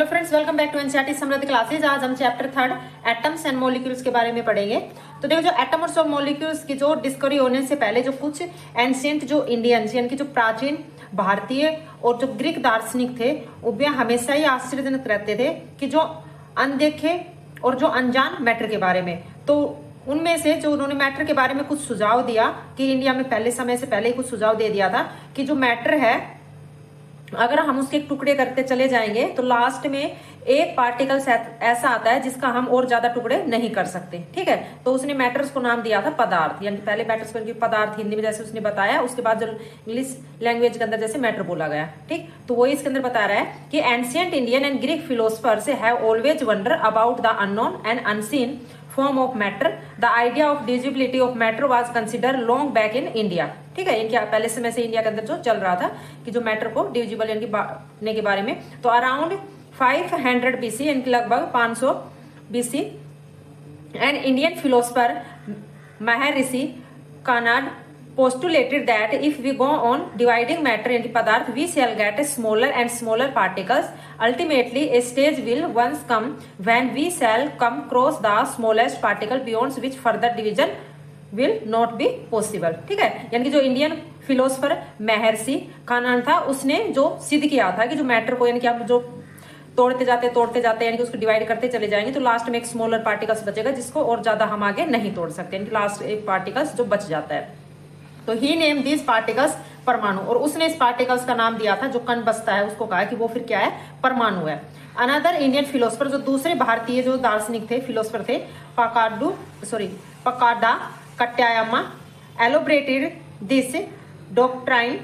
Hello friends, welcome back to NCERT Samriddhi classes. आज हम chapter 3 atoms and molecules के बारे में पढ़ेंगे। तो देखो, जो एटम्स और मॉलिक्यूल्स की जो डिस्कवरी होने से पहले जो कुछ एंशिएंट जो इंडियंस यानी कि जो प्राचीन भारतीय और जो ग्रीक दार्शनिक थे, वे हमेशा ही आश्चर्यजनक रहते थे कि जो अनदेखे और जो अनजान मैटर के बारे में। तो उनमें से जो उन्होंने मैटर के बारे में कुछ सुझाव दिया कि इंडिया में पहले समय से पहले ही कुछ सुझाव दे दिया था कि जो मैटर है, अगर हम उसके टुकड़े करते चले जाएंगे तो लास्ट में एक पार्टिकल ऐसा आता है जिसका हम और ज्यादा टुकड़े नहीं कर सकते। ठीक है, तो उसने मैटर्स को नाम दिया था पदार्थ, यानी पहले मैटर्स को पदार्थ हिंदी में जैसे उसने बताया, उसके बाद जो इंग्लिश लैंग्वेज के अंदर जैसे मैटर बोला गया। ठीक, तो वो इसके अंदर बता रहा है कि ancient Indian and Greek philosophers have always wonder about the unknown and unseen form of matter. The idea of divisibility of matter was considered long back in India. ठीक है, इनके पहले समय से इंडिया के अंदर जो चल रहा था कि जो मैटर को डिविजिबल यानी बांटने के बारे में। तो अराउंड 500 BC यानी लगभग 500 BC an Indian philosopher Maharshi कानाड postulated that if we go on dividing matter into पदार्थ we shall get smaller and smaller particles. Ultimately a stage will once come when we shall come across the smallest particle beyond which further division will not be possible. ठीक है, यानी कि जो Indian philosopher महर्षि कानाड था, उसने जो सिद्ध किया था कि जो मैटर को यानी कि आप जो तोड़ते जाते यानी कि उसको डिवाइड करते चले जाएंगे तो लास्ट में एक स्मॉलर पार्टिकल्स बचेगा जिसको और ज्यादा हम आगे नहीं तोड़ सकते, यानी कि लास्ट एक पार्टिकल्स जो बच जाता है। तो ही नेम दिस पार्टिकल्स परमाणु, और उसने इस पार्टिकल्स का नाम दिया था जो कण बचता है उसको कहा कि वो फिर क्या है, परमाणु है। अनदर इंडियन फिलोसफर, जो दूसरे भारतीय जो दार्शनिक थे, फिलोसफर थे, Pakudha Katyayana elaborated this doctrine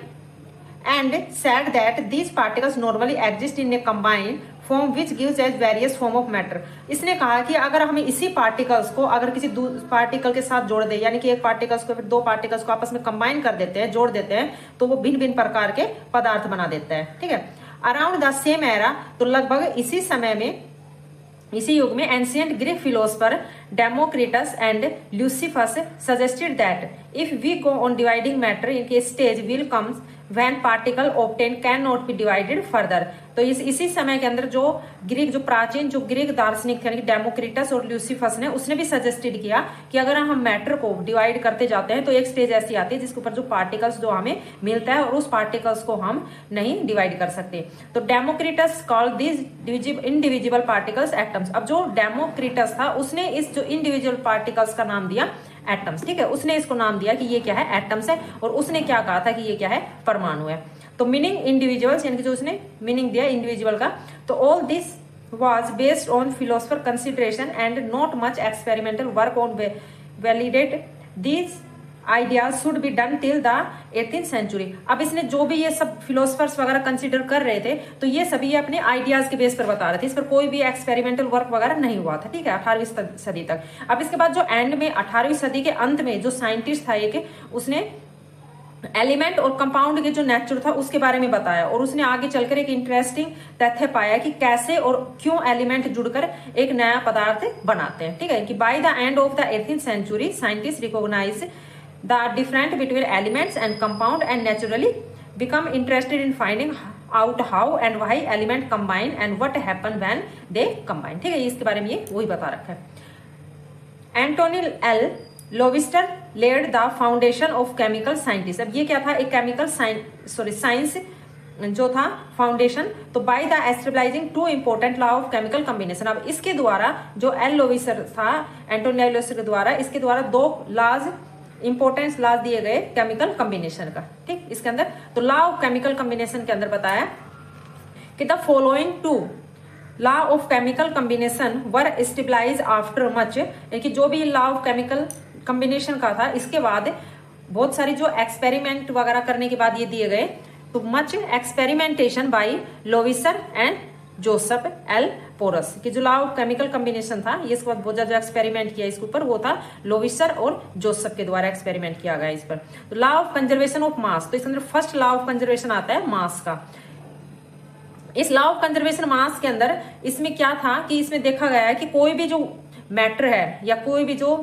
and said that these particles normally exist in a combined form which gives as various form of matter. इसने कहा कि अगर हम इसी पार्टिकल्स को अगर किसी पार्टिकल के साथ जोड़ दे, यानी कि एक पार्टिकल्स को फिर दो पार्टिकल्स को आपस में कंबाइन कर देते हैं, जोड़ देते हैं, तो वो भिन्न भिन्न प्रकार के पदार्थ बना देता है। ठीक है, अराउंड द सेम एरा, तो लगभग इसी समय में, इसी युग में ancient Greek philosopher Democritus and Leucippus suggested that if we go on dividing matter in के stage will comes when particle obtain can not be divided further. तो इसी समय के अंदर जो प्राचीन जो ग्रीक दार्शनिक थे, डेमोक्रिटस और ल्यूसिफस ने, उसने भी सजेस्टेड किया कि अगर हम मैटर को डिवाइड करते जाते हैं तो एक स्टेज ऐसी आती है जिसके ऊपर जो पार्टिकल्स जो हमें मिलता है और उस पार्टिकल्स को हम नहीं डिवाइड कर सकते। तो Democritus called this indivisible particles atoms. अब जो डेमोक्रिटस था उसने इस जो इंडिविजुअल पार्टिकल्स का नाम दिया एटम्स। ठीक है, उसने इसको नाम दिया कि ये क्या है, एटम्स है, और उसने क्या कहा था कि ये क्या है, परमाणु है। तो मीनिंग इंडिविजुअल्स, यानी कि जो उसने मीनिंग दिया इंडिविजुअल का, तो all this was based on philosopher consideration and not much experimental work on validate these ideas should be done till the 18th century. अब इसने जो भी ये सब फिलोसफर्स वगैरह कंसिडर कर रहे थे, तो ये सभी अपने आइडियाज के बेस पर बता रहे थे, इस पर कोई भी एक्सपेरिमेंटल वर्क वगैरह नहीं हुआ था। ठीक है, 18वीं सदी तक। अब इसके बाद जो एंड में 18वीं सदी के अंत में जो साइंटिस्ट था एक, उसने एलिमेंट और कंपाउंड के जो नेचर था उसके बारे में बताया, और उसने आगे चलकर एक इंटरेस्टिंग तथ्य पाया कि कैसे और क्यों एलिमेंट जुड़कर एक नया पदार्थ बनाते हैं। ठीक है, कि by the end of the 18th century scientist recognise the difference between elements and compound and naturally become interested in finding out how and why element combine and what happen when they combine. ठीक है, इसके बारे में ये वही बता रखा है। Antoine L Lavoisier laid the foundation of chemical scientist। अब ये क्या था, एक केमिकल साइंस जो था फाउंडेशन। तो by the establishing two important law of chemical combination. अब इसके द्वारा जो एल लोविस्टर था, एंटोनी एल लोविस्टर के द्वारा, इसके द्वारा दो लॉज इंपोर्टेंस लॉ दिए गए केमिकल कॉम्बिनेशन का। ठीक, इसके अंदर तो लॉ ऑफ केमिकल कॉम्बिनेशन के अंदर बताया कि the following two law of chemical combination were stabilise after much, यानी जो भी लॉ ऑफ केमिकल कॉम्बिनेशन का था, इसके बाद बहुत सारी जो एक्सपेरिमेंट वगैरह करने के बाद ये दिए गए। तो much experimentation by Lavoisier and Joseph L Proust, कि जो लॉ ऑफ केमिकल कॉम्बिनेशन था, ये इसके बाद बहुत ज्यादा एक्सपेरिमेंट किया इसके ऊपर, वो था लोविसर और जोसेफ के द्वारा एक्सपेरिमेंट किया गया इस पर। तो लॉ ऑफ कंजर्वेशन ऑफ मास, तो इसके अंदर फर्स्ट लॉ ऑफ कंजर्वेशन आता है मास का। इस लॉ ऑफ कंजर्वेशन मास के अंदर इसमें क्या था कि इसमें देखा गया है कि कोई भी जो मैटर है या कोई भी जो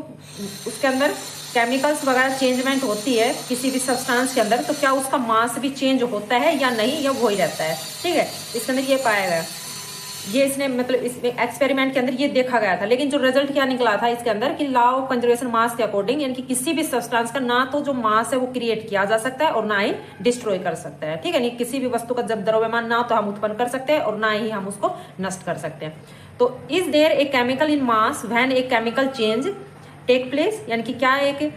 उसके अंदर केमिकल्स वगैरह चेंजमेंट होती है किसी भी सब्सटेंस के अंदर, तो क्या उसका मास भी चेंज होता है या नहीं, या वो ही रहता है। ठीक है, इसके अंदर ये पाया गया। ये इसने मतलब इस एक्सपेरिमेंट के अंदर ये देखा गया था। लेकिन जो रिजल्ट क्या निकला था इसके अंदर कि लॉ ऑफ कंजर्वेशन मास के अकॉर्डिंग, यानी कि किसी भी सब्सटेंस का ना तो जो मास है वो क्रिएट किया जा सकता है और ना ही डिस्ट्रॉय कर सकता है, ठीक है। नहीं, किसी भी वस्तु का जब द्रव्यमान ना तो हम उत्पन्न कर सकते हैं और ना ही हम उसको नष्ट कर सकते हैं। तो is there a chemical in mass when a chemical change take place, यानी कि क्या एक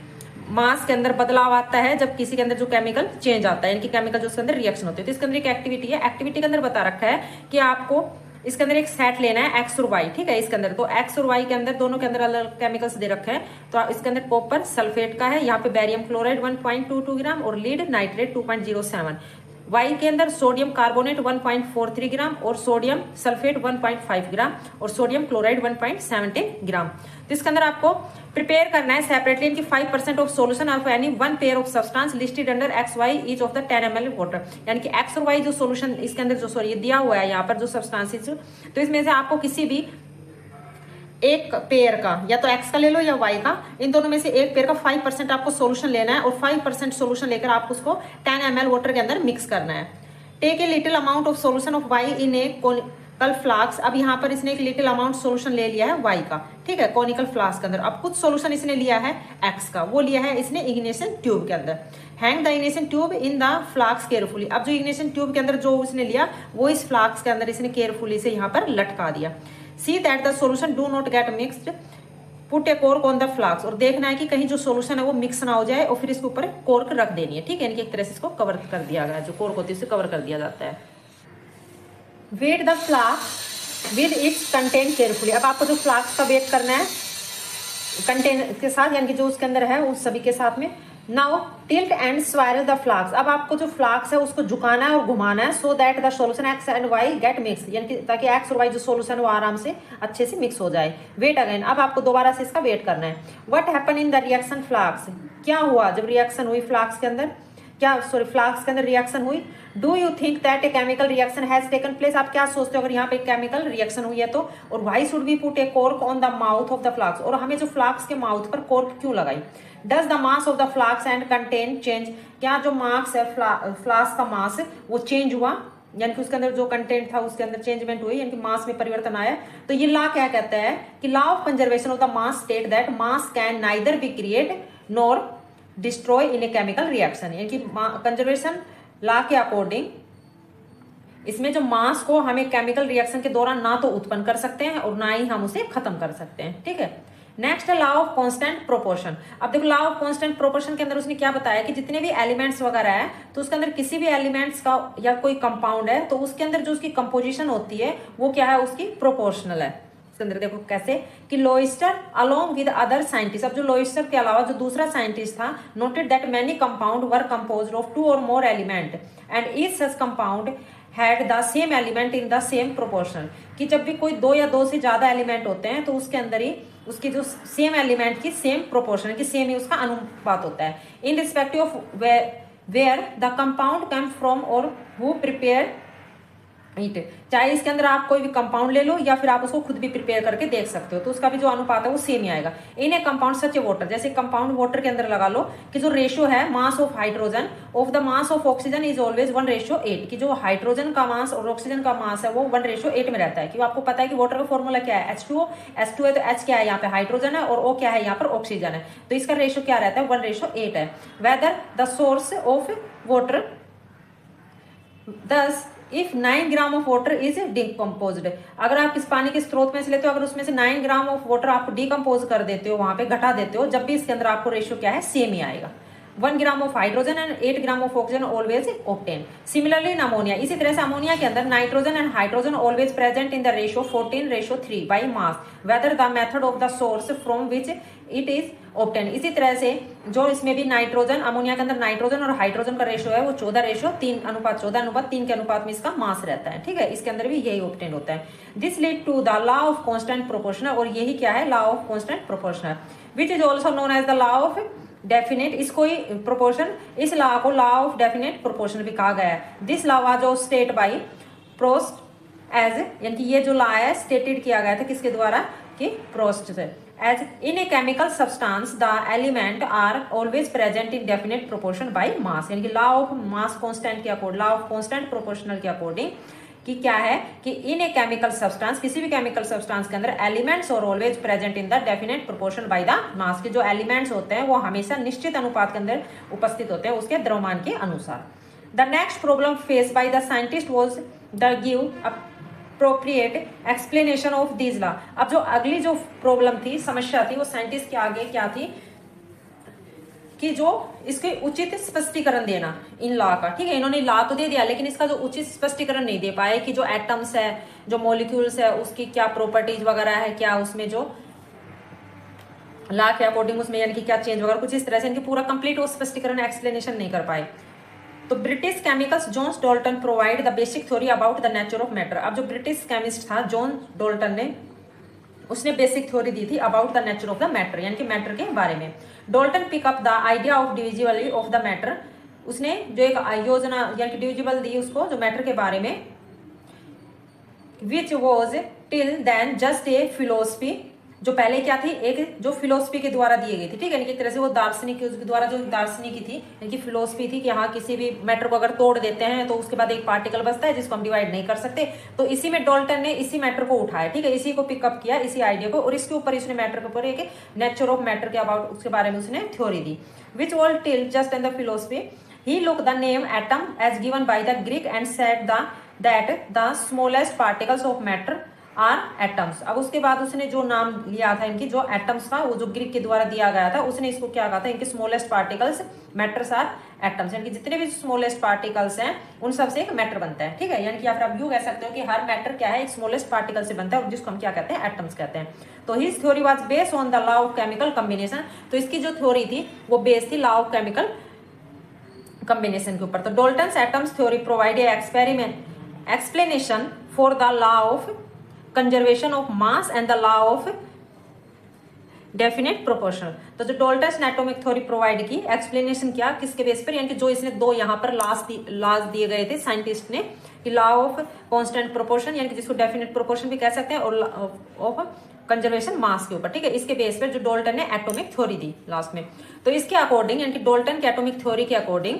मास के अंदर बदलाव आता है जब किसी के अंदर जो केमिकल चेंज आता है, यानी कि केमिकल जो उसके अंदर रिएक्शन होती है। तो इसके अंदर एक एक्टिविटी है, एक्टिविटी के अंदर बता रखा है कि आपको इसके अंदर एक सेट लेना है एक्स और वाई, ठीक है। इसके अंदर तो एक्स और वाई के अंदर दोनों के अंदर अलग केमिकल्स दे रखे हैं। तो इसके अंदर कॉपर सल्फेट का है, यहाँ पे बैरियम क्लोराइड 1.22 ग्राम और लीड नाइट्रेट 2.07। वाई के अंदर सोडियम कार्बोनेट 1.43 ग्राम और सोडियम सल्फेट 1.5 ग्राम और सोडियम क्लोराइड 1.17 ग्राम। तो इसके अंदर आपको प्रिपेयर करना है सेपरेटली इनकी 5% of solution of any one pair of substance listed under X Y each of the 10 ml water, यानी कि एक्स और वाई जो सोल्यूशन इसके अंदर जो सॉरी दिया हुआ है यहाँ पर जो सब्सटेंसेस, तो इसमें से आपको किसी भी एक पेयर का, या तो एक्स का ले लो या वाई का, इन दोनों में से एक पेयर का 5% आपको सोल्यूशन लेना है और 5% सोल्यूशन लेकर आप उसको 10 ml वाटर के अंदर मिक्स करना है। Take a little amount of solution of Y in a conical flask. अब यहाँ पर इसने एक लिटिल अमाउंट सोल्यूशन ले लिया है वाई का, ठीक है, कॉनिकल फ्लास्क के अंदर। अब कुछ सोल्यूशन इसने लिया है एक्स का, वो लिया है इसने इग्निशन ट्यूब के अंदर। Hang the ignition tube in the flask carefully. अब जो इग्निशन ट्यूब के अंदर जो इसने लिया वो इस फ्लास्क के अंदर इसने केयरफुली से यहाँ पर लटका दिया। See that the solution do not get mixed, put a cork on the flask. और देखना है कि कहीं जो सोल्यूशन है वो मिक्स ना हो जाए और फिर इसके ऊपर कॉर्क रख देनी है, ठीक है। इनकी एक तरह से इसको कवर कर दिया गया, जो कॉर्क होती है उसे कवर कर दिया जाता है। Weigh the flask with its content carefully. अब आपको जो फ्लास्क का वेट करना है कंटेंट के साथ, यानी कि जो उसके अंदर है उस सभी के साथ में। Now tilt and swirl the flask. अब आपको जो फ्लास्क है उसको झुकाना है और घुमाना है, so that the solution X and Y get mix, यानी कि ताकि एक्स और वाई जो सोल्यूशन वो आराम से अच्छे से मिक्स हो जाए। वेट अगेन, अब आपको दोबारा से इसका वेट करना है। What happen in the reaction flask, क्या हुआ जब रिएक्शन हुई फ्लास्क के अंदर, क्या सॉरी फ्लास्क के अंदर रिएक्शन हुई। Do you think that a chemical reaction has taken place. आप क्या सोचते हो अगर यहाँ पे केमिकल रिएक्शन हुई है तो। और why should we put a cork on the mouth of the flask, और हमें जो फ्लास्क के माउथ पर कॉर्क क्यों लगाई। Does the mass of the flask and content change, क्या जो मास है फ्लास्क का मास वो चेंज हुआ, यानी कि उसके अंदर जो कंटेंट था उसके अंदर चेंजमेंट हुई, यानी कि मास में परिवर्तन आया। तो ये लॉ क्या कहता है कि law of conservation of the mass state that mass can neither be create nor destroy in a chemical reaction, यानी कि कंजर्वेशन लॉ के अकॉर्डिंग इसमें जो मास को हमें केमिकल रिएक्शन के दौरान ना तो उत्पन्न कर सकते हैं और ना ही हम उसे खत्म कर सकते हैं, ठीक है। नेक्स्ट है लॉ ऑफ कांस्टेंट प्रोपोर्शन। अब देखो लॉ ऑफ कांस्टेंट प्रोपोर्शन के अंदर उसने क्या बताया कि जितने भी एलिमेंट्स वगैरह है तो उसके अंदर किसी भी एलिमेंट्स का या कोई कंपाउंड है तो उसके अंदर जो उसकी कंपोजिशन होती है वो क्या है, उसकी प्रोपोर्शनल है। इसके अंदर देखो कैसे कि लोइस्टर अलोंग विद अदर साइंटिस्ट, अब जो लोइस्टर के अलावा जो दूसरा साइंटिस्ट था, noted that many compound were composed of 2 और मोर element and each such compound had the same element in the same proportion, कि जब भी कोई 2 या 2 से ज्यादा एलिमेंट होते हैं तो उसके अंदर ही उसकी जो सेम एलिमेंट की सेम प्रोपोर्शन की सेम ही उसका अनुपात होता है। Irrespective of where the compound come from और हु प्रिपेयर इट, चाहे इसके अंदर आप कोई भी कंपाउंड ले लो या फिर आप उसको खुद भी प्रिपेयर करके देख सकते हो, तो उसका भी जो अनुपात है वो सेम ही आएगा। In a compound such a water, जैसे कंपाउंड वाटर के अंदर लगा लो कि जो रेशियो है mass of hydrogen of the mass of oxygen is always 1:8, कि जो हाइड्रोजन का मास और ऑक्सीजन का मास है वो 1:8 में रहता है। कि आपको पता है कि वाटर का फॉर्मूला क्या है, H2O है तो H क्या है यहाँ पे हाइड्रोजन है और O क्या है यहाँ पर ऑक्सीजन है, तो इसका रेशियो क्या रहता है 1:8 है। Whether the source of water thus if 9 gram of water is decomposed, अगर आप इस पानी के स्रोत में से लेते हो, अगर उसमें से 9 ग्राम ऑफ वाटर आप डिकम्पोज कर देते हो, वहां पे घटा देते हो, जब भी इसके अंदर आपको रेशियो क्या है सेम ही आएगा। 1 gram of hydrogen and 8 gram of oxygen always obtain. Similarly in ammonia, इसी तरह से अमोनिया के अंदर nitrogen and hydrogen always present in the ratio 14:3 by mass, whether the method of the source from which it is obtain. इसी तरह से जो इसमें भी नाइट्रोजन, अमोनिया के अंदर नाइट्रोजन और हाइड्रोजन का रेशियो है वो 14:3 के अनुपात में इसका मास रहता है, ठीक है। इसके अंदर भी यही ऑब्टेन होता है। This lead to the law of constant proportional, और यही क्या है law of constant proportional, which is also known as the law of definite. इसको ही प्रोपोर्शन, इस लॉ को लॉ ऑफ डेफिनेट प्रोपोर्शन भी कहा गया है। दिस लॉ वाज जो स्टेट बाय प्रोस्ट एज, यानी कि ये जो लॉ है स्टेटेड किया गया था किसके द्वारा, कि प्रोस्ट से। As in a chemical substance the element are always present in definite proportion by mass, यानी कि लॉ ऑफ मास कांस्टेंट के according, law of constant proportional के अकॉर्डिंग कि क्या है कि इन ए केमिकल सब्सटेंस, किसी भी केमिकल सब्सटेंस के अंदर एलिमेंट्स और always present in the definite proportion by the mass, के जो एलिमेंट्स होते हैं वो हमेशा निश्चित अनुपात के अंदर उपस्थित होते हैं उसके द्रव्यमान के अनुसार। The next problem face by the scientist was the give appropriate explanation of this law. अब जो अगली जो प्रॉब्लम थी, समस्या थी, वो साइंटिस्ट के आगे क्या थी कि जो इसके उचित स्पष्टीकरण देना इन लॉ का। ठीक है, इन्होंने लॉ तो दे दिया लेकिन इसका जो उचित स्पष्टीकरण नहीं दे पाए कि जो एटम्स है, जो मॉलिक्यूल्स है, उसकी क्या प्रॉपर्टीज वगैरह है, क्या उसमें जो लॉ के अकॉर्डिंग उसमें यानी कि क्या चेंज वगैरह, कुछ इस तरह से इनकी पूरा कंप्लीट वो स्पष्टीकरण एक्सप्लेनेशन नहीं कर पाए। तो British chemicals John Dalton provide the basic theory about the nature of matter. अब जो ब्रिटिश केमिस्ट था जॉन डॉल्टन ने, उसने बेसिक थ्योरी दी थी about the nature of the matter, यानी कि मैटर के बारे में। Dalton pick up the idea of divisibility of the matter, उसने जो एक योजना यानी कि डिविजिबल दी उसको जो मैटर के बारे में, which was till then just a philosophy, जो पहले क्या थी एक जो फिलोसफी के द्वारा दी गई थी। ठीक है, एक तरह से वो दार्शनिक उसके द्वारा जो दार्शनिक थी यानी कि फिलोसफी थी कि हाँ किसी भी मैटर को अगर तोड़ देते हैं तो उसके बाद एक पार्टिकल बचता है जिसको हम डिवाइड नहीं कर सकते। तो इसी में डॉल्टन ने इसी मैटर को उठाया, ठीक है, इसी को पिकअप किया, इसी आइडिया को, और इसके ऊपर इसने मैटर के ऊपर एक नेचर ऑफ मैटर के अबाउट उसके बारे में उसने थ्योरी दी। Which was till just in the philosophy he look the name atom as given by the Greek and said the that the smallest particles of matter are atoms. अब उसके बाद उसने जो नाम लिया था इनकी जो एटम्स का, वो जो ग्रीक के द्वारा दिया गया था, उसने इसको क्या कहा था, इनके smallest particles matters are atoms, यानी कि जितने भी स्मॉलेस्ट पार्टिकल्स हैं उन सब से एक मैटर बनता है। ठीक है, यानी कि आप यूं कह सकते हो कि हर मैटर क्या है, एक स्मॉलेस्ट पार्टिकल से बनता है और जिसको हम क्या कहते हैं, एटम्स कहते हैं। तो his theory was based on the law of chemical combination. तो इसकी जो थ्योरी थी वो बेस्ड थी लॉ ऑफ केमिकल कॉम्बिनेशन के ऊपर। तो Dalton's atoms theory provide experiment explanation for the law of conservation of mass and the law of definite proportional. तो जो डॉल्टन्स ने एटॉमिक थ्योरी प्रोवाइड की, एक्सप्लेनेशन किया किसके बेस पर, यानी कि जो इसने दो यहाँ पर लॉज दिए गए थे साइंटिस्ट ने, कि लॉ ऑफ कांस्टेंट प्रोपोर्शन यानी कि जिसको डेफिनेट प्रोपोर्शन भी कह सकते हैं, और ऑफ कंजर्वेशन मास के ऊपर। ठीक है, इसके बेस पर जो डॉल्टन ने एटॉमिक थ्योरी दी लास्ट में। तो इसके अकॉर्डिंग यानी कि डॉल्टन के एटॉमिक थ्योरी के अकॉर्डिंग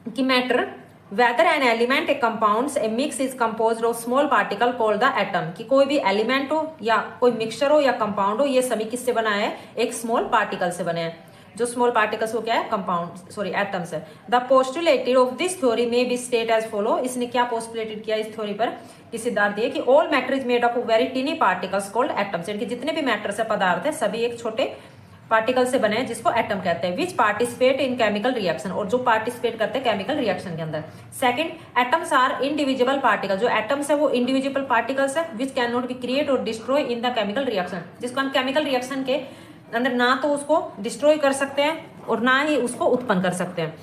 कि matter whether an element a compounds a mix is composed of small particle called the atom, कि कोई भी एलिमेंट हो या कोई मिक्सचर हो या कंपाउंड हो, ये सभी किससे बना है, एक स्मॉल पार्टिकल से बने हैं। जो स्मॉल पार्टिकल्स वो क्या है, कंपाउंड सॉरी एटम्स है। The postulated of this theory में बी स्टेट एज फॉलो। इसने क्या पोस्टुलेटेड किया इस थ्योरी पर कि सिद्धांत दिए कि all matter is made up of very टिनी particles called atoms, यानी कि जितने भी मैटर से पदार्थ है सभी एक छोटे पार्टिकल से बने हैं जिसको एटम कहते हैं। Which participate in chemical reaction, और जो पार्टिसिपेट करते हैं केमिकल रिएक्शन के अंदर। Second, atoms are individual particle, जो एटम्स है वो इंडिविजुअल पार्टिकल्स है which can not be create और destroy in the chemical reaction, जिसको हम केमिकल रिएक्शन के अंदर ना तो उसको डिस्ट्रॉय कर सकते हैं और ना ही उसको उत्पन्न कर सकते हैं।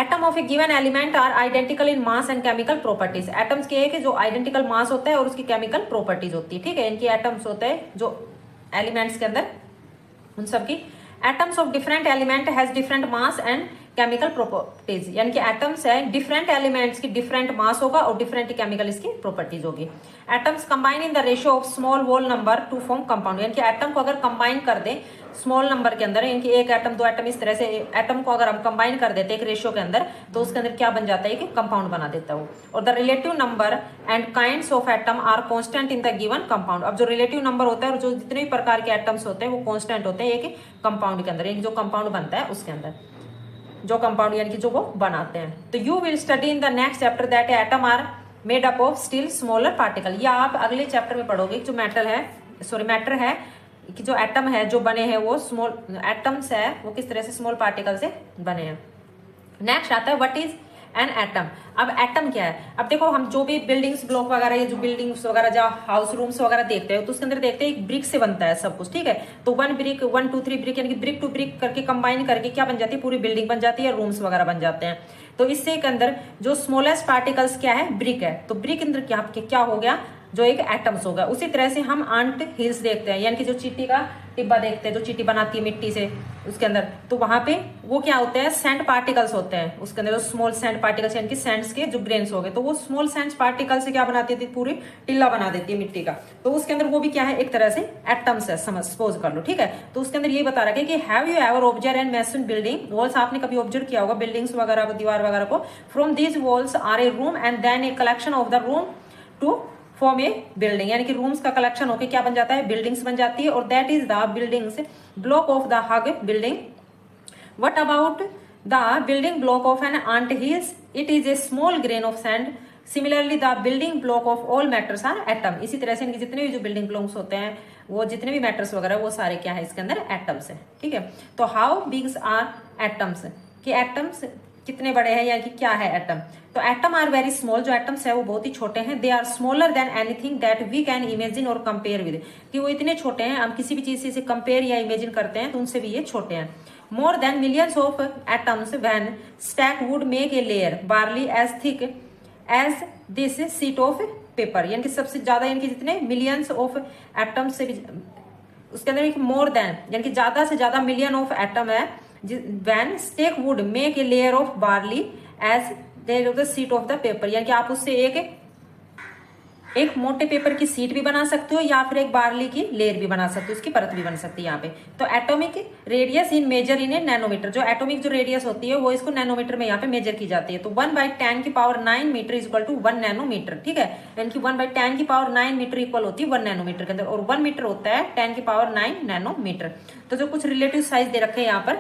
Atom of a given element are identical in mass and chemical properties. Atoms के एक जो आइडेंटिकल मास होता है और उसकी केमिकल प्रॉपर्टीज होती है। ठीक है, इनकी एटम्स होते हैं जो एलिमेंट्स के अंदर उन सब की। Atoms of different element has different mass and chemical properties, यानी कि एटम्स है डिफरेंट एलिमेंट्स की डिफरेंट मास होगा और डिफरेंट केमिकल इसकी प्रॉपर्टीज होगी। Atoms combine in the ratio of small whole number to form compound, यानी कि एटम को अगर कंबाइन कर दें स्मॉल नंबर के अंदर, यानी कि एक एटम दो एटम इस तरह से एटम को अगर हम कंबाइन कर देते हैं एक रेशियो के अंदर, तो उसके अंदर क्या बन जाता है कि कंपाउंड बना देता है वो। और the relative number and kinds of atom are constant in the given compound. अब जो रिलेटिव नंबर होता है और जो जितने भी प्रकार के एटम्स होते हैं वो कांस्टेंट होते हैं एक कंपाउंड के अंदर, यानी जो कंपाउंड बनता है उसके अंदर, जो कंपाउंड यानी कि जो वो बनाते हैं। तो you will study in the next chapter that atom are made up of still smaller particle. या आप अगले चैप्टर में पढ़ोगे जो मैटर है कि जो एटम है जो बने हैं वो स्मॉल एटम्स है वो किस तरह से स्मॉल पार्टिकल से बने हैं। नेक्स्ट आता है व्हाट इज एन एटम। अब एटम क्या है, अब देखो हम जो भी बिल्डिंग्स ब्लॉक वगैरह या जो बिल्डिंग्स वगैरह जहाँ हाउस रूम्स वगैरह देखते हैं तो उसके अंदर देखते हैं एक ब्रिक से बनता है सब कुछ। ठीक है, तो 1 ब्रिक 1 2 3 ब्रिक यानी कि ब्रिक टू ब्रिक करके कंबाइन करके क्या बन जाती है, पूरी बिल्डिंग बन जाती है, रूम्स वगैरह बन जाते हैं। तो इससे के अंदर जो स्मॉलेस्ट पार्टिकल्स क्या है, ब्रिक है। तो ब्रिक अंदर क्या हो गया, जो एक एटम्स होगा। उसी तरह से हम आंट हिल्स देखते हैं, यानी कि जो चींटी का टिब्बा देखते हैं, जो चींटी बनाती है मिट्टी से उसके अंदर, तो वहां पे वो क्या होते हैं, सैंड पार्टिकल्स होते हैं उसके अंदर, जो स्मॉल सैंड पार्टिकल्स यानी कि सैंड्स के जो ग्रेन्स हो गए, तो वो स्मॉल सैंड पार्टिकल से क्या बनाती थी, पूरी टिल्ला बना देती है मिट्टी का। तो उसके अंदर वो भी क्या है, एक तरह से एटम्स है, समझ सपोज कर लो, ठीक है। तो उसके अंदर ये बता रहा है कि have you ever observe and mason building walls, आपने कभी ऑब्जर्व किया होगा बिल्डिंग्स वगैरह को, दीवार वगैरह को, from these walls are a room and then a collection of the room to form a building, यानी कि रूम्स का कलेक्शन होकर क्या बन जाता है, बिल्डिंग्स बन जाती है। और that is the buildings block of the huge building. What about the building block of an ant hills, it is a small grain of sand. Similarly the building block of all matters are atom. इसी तरह से इनके जितने भी जो building blocks होते हैं, वो जितने भी मैटर्स वगैरह, वो सारे क्या है, इसके अंदर एटम्स है, ठीक है। तो हाउ बिग्स आर एटम्स, कि एटम्स कितने बड़े हैं, यानी कि क्या है एटम। तो एटम आर वेरी स्मॉल, जो एटम्स है वो बहुत ही छोटे हैं। They are smaller than anything that we can imagine और कंपेयर विद, कि वो इतने छोटे हैं, हम किसी भी चीज से इसे कंपेयर या इमेजिन करते हैं तो उनसे भी ये छोटे हैं। More than millions of atoms when stack would make a layer barely as thick as this sheet of paper, यानी कि सबसे ज्यादा, यानी कि जितने मिलियंस ऑफ एटम्स से भी, उसके अंदर एक मोर देन यानी कि ज्यादा से ज्यादा मिलियन ऑफ एटम है। When stack would make a layer of barely as there of the sheet of the paper, यानी कि आप उससे एक मोटे पेपर की सीट भी बना सकते हो, या फिर एक बार्ली की लेयर भी बना सकते हो, उसकी परत भी बन सकती है यहाँ पे। तो atomic radius in measure in A nanometre, जो एटॉमिक जो रेडियस होती है वो इसको नैनोमीटर में यहाँ पे मेजर की जाती है। तो 1/10⁹ metre is equal to 1 nanometre, ठीक है। यानी कि 1/10⁹ मीटर इक्वल होती है 1 नैनोमीटर के अंदर, और 1 मीटर होता है 10⁹ नैनोमीटर। तो जो कुछ रिलेटिव साइज दे रखे हैं यहाँ पर,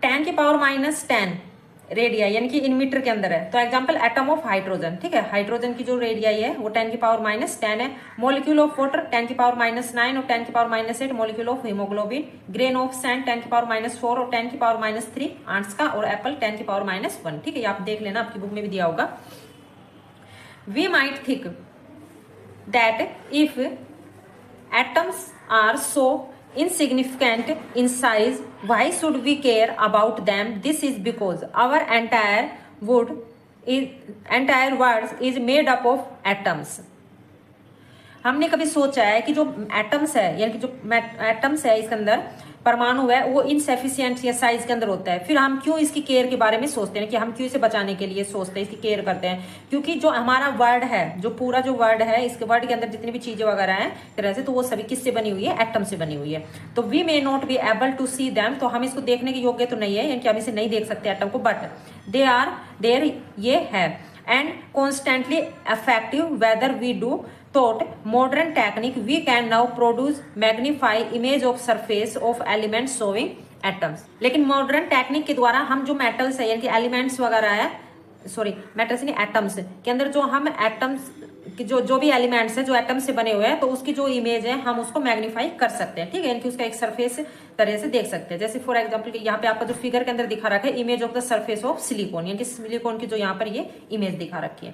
10⁻⁻10 रेडिया, यानी कि इन मीटर के अंदर है। तो एग्जांपल एटम ऑफ हाइड्रोजन, ठीक है, हाइड्रोजन की जो रेडियाई है वो 10⁻10 है। मॉलिक्यूल ऑफ वाटर 10⁻9 और 10⁻8 molecule of haemoglobin. Grain of sand 10⁻4 और 10⁻3 आंट्स का, और एप्पल 10⁻1, ठीक है। आप देख लेना, आपकी बुक में भी दिया होगा। We might think that if atoms are so insignificant in size, why should we care about them? This is because our entire world is made up of atoms. हमने कभी सोचा है कि जो एटम्स है, यानी कि जो एटम्स है इसके अंदर, परमाणु है, वो इनसेफिशिएंट या साइज के अंदर होता है। फिर हम क्यों इसकी केयर के बारे में सोचते हैं, कि हम क्यों इसे बचाने के लिए सोचते हैं, इसकी केयर करते हैं। क्योंकि जो हमारा वर्ल्ड है, जो पूरा जो वर्ल्ड है, इसके वर्ल्ड के अंदर जितनी भी चीजें वगैरह हैं तरह से, तो वो सभी किससे बनी हुई है, एटम से बनी हुई है। तो we may not be able to see them, तो हम इसको देखने के योग्य तो नहीं है, यानी कि हम इसे नहीं देख सकते एटम को, बट दे आर देयर, ये है, and constantly effective whether we do thought modern technique we can now produce magnify image of surface of elements showing atoms। लेकिन मॉडर्न टेक्निक के द्वारा हम जो मेटल्स है, यानी कि एलिमेंट्स वगैरह है, सॉरी मेटल्स नहीं, एटम्स के अंदर जो हम एटम्स की जो भी एलिमेंट्स है जो एटम्स से बने हुए हैं, तो उसकी जो इमेज है हम उसको मैग्नीफाई कर सकते हैं, ठीक है। यानी कि उसका एक सरफेस तरह से देख सकते हैं। जैसे फॉर एग्जांपल यहाँ पे आपका जो फिगर के अंदर दिखा रखा है, image of the surface of silicon, यानी कि सिलिकॉन की जो यहाँ पर ये इमेज दिखा रखी है।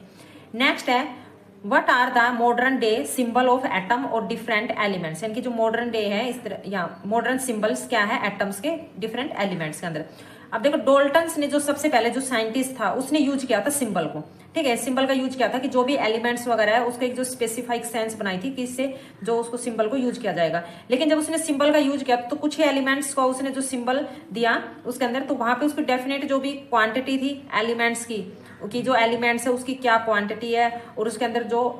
नेक्स्ट है what are the modern day symbol of atom और डिफरेंट एलिमेंट्स, यानी कि जो मॉडर्न डे है इस तरह, या मॉडर्न सिंबल्स क्या है एटम्स के डिफरेंट एलिमेंट्स के अंदर। अब देखो डोल्टन्स ने जो सबसे पहले जो साइंटिस्ट था उसने यूज किया था सिंबल को, ठीक है। सिंबल का यूज किया था कि जो भी एलिमेंट्स वगैरह है उसका एक जो स्पेसिफाइक सेंस बनाई थी कि इससे जो उसको सिंबल को यूज किया जाएगा। लेकिन जब उसने सिंबल का यूज किया तो कुछ ही एलिमेंट्स को उसने जो सिंबल दिया उसके अंदर, तो वहां पे उसकी डेफिनेट जो भी क्वांटिटी थी एलिमेंट्स की जो एलिमेंट्स है उसकी क्या क्वांटिटी है, और उसके अंदर जो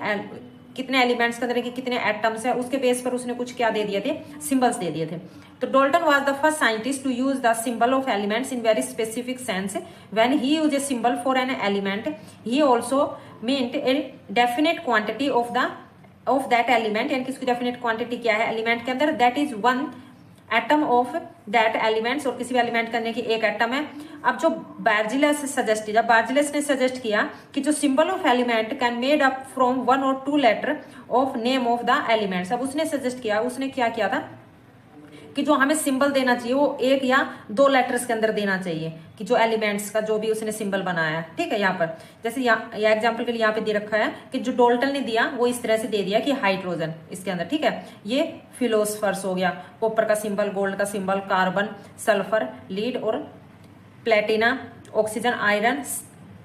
कितने एलिमेंट्स के अंदर के कितने एटम्स है, उसके बेस पर उसने कुछ क्या दे दिए थे, सिंबल्स दे दिए थे। तो Dalton was the first scientist to use the symbol of elements in very specific sense. When he use a symbol for an element he also meant a definite quantity of that element, यानी कि उसकी definite quantity क्या है element के अंदर, that is 1 atom of that elements, और किसी भी एलिमेंट करने की एक एटम है। अब जो बार्जिलस ने सजेस्ट किया कि जो symbol of element can made up from 1 और 2 letter of name of the elements. अब उसने सजेस्ट किया, उसने क्या किया था कि जो हमें सिंबल देना चाहिए वो 1 या 2 लेटर्स के अंदर देना चाहिए, कि जो एलिमेंट्स का जो भी उसने सिंबल बनाया, ठीक है। यहाँ पर जैसे या एग्जांपल के लिए यहाँ पे दे रखा है कि जो डोल्टन ने दिया वो इस तरह से दे दिया कि हाइड्रोजन इसके अंदर, ठीक है। ये फिलोस्फर्स हो गया, कॉपर का सिंबल, गोल्ड का सिंबल, कार्बन, सल्फर, लीड और Platina, oxygen, iron,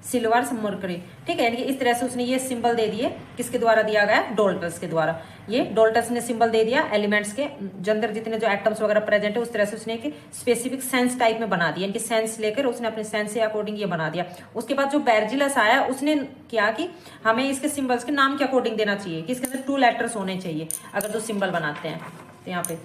silver, mercury, ठीक है। यानी कि इस तरह से उसने ये सिंबल दे दिए, किसके द्वारा दिया गया, डोल्टन्स के द्वारा। ये डोल्टन्स ने सिंबल दे दिया एलिमेंट्स के अंदर जितने जो एटम्स वगैरह प्रेजेंट है, उस तरह से उसने एक स्पेसिफिक सेंस टाइप में बना दिया, यानी कि सेंस लेकर उसने अपने सेंस के अकॉर्डिंग ये बना दिया। उसके बाद जो बेर्जिलस आया उसने किया कि हमें इसके सिंबल्स के नाम के अकॉर्डिंग देना चाहिए कि इसके अंदर 2 लेटर्स होने चाहिए अगर जो सिंबल बनाते हैं। तो यहाँ पे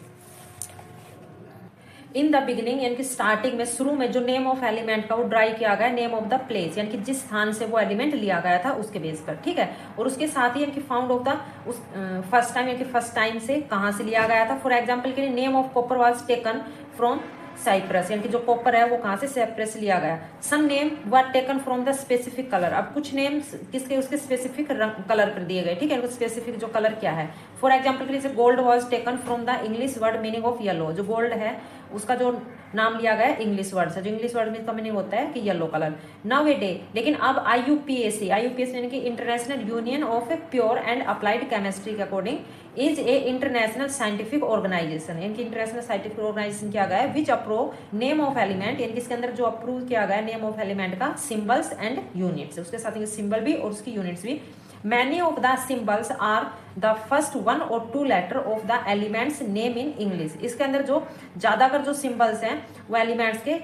इन द बिगिनिंग यानी कि स्टार्टिंग में, शुरू में जो नेम ऑफ एलिमेंट का वो ड्राई किया गया नेम ऑफ द प्लेस, यानी कि जिस स्थान से वो एलिमेंट लिया गया था उसके बेस पर, ठीक है। और उसके साथ ही यानी कि फाउंड ऑफ द उस फर्स्ट टाइम, यानी कि फर्स्ट टाइम से कहाँ से लिया गया था। फॉर एग्जाम्पल के लिए name of copper was taken from Cyprus, यानी कि जो कॉपर है वो कहाँ से, साइप्रस से लिया गया। Some name were taken from the specific colour, अब कुछ नेम किसके, उसके स्पेसिफिक कलर पर दिए गए, ठीक है। स्पेसिफिक जो कलर क्या है, फॉर एग्जाम्पल के लिए gold was taken from the English word meaning of yellow, जो गोल्ड है उसका जो नाम लिया गया इंग्लिश वर्ड से, जो इंग्लिश वर्ड में इसका मीनिंग होता है कि yellow colour. Now a day, लेकिन अब IUPAC यानी कि International Union of Pure and Applied Chemistry के according is a international scientific organisation, यानी कि इंटरनेशनल साइंटिफिक ऑर्गेनाइजेशन किया गया है which approve name of element, यानी कि इसके अंदर जो अप्रूव किया गया है नेम ऑफ एलिमेंट का सिंबल्स एंड यूनिट्स, उसके साथ सिंबल भी और उसकी यूनिट्स भी। Many of the symbols are the first 1 or 2 letter of the elements name in English, इसके अंदर जो ज्यादातर जो सिंबल्स हैं वो एलिमेंट्स के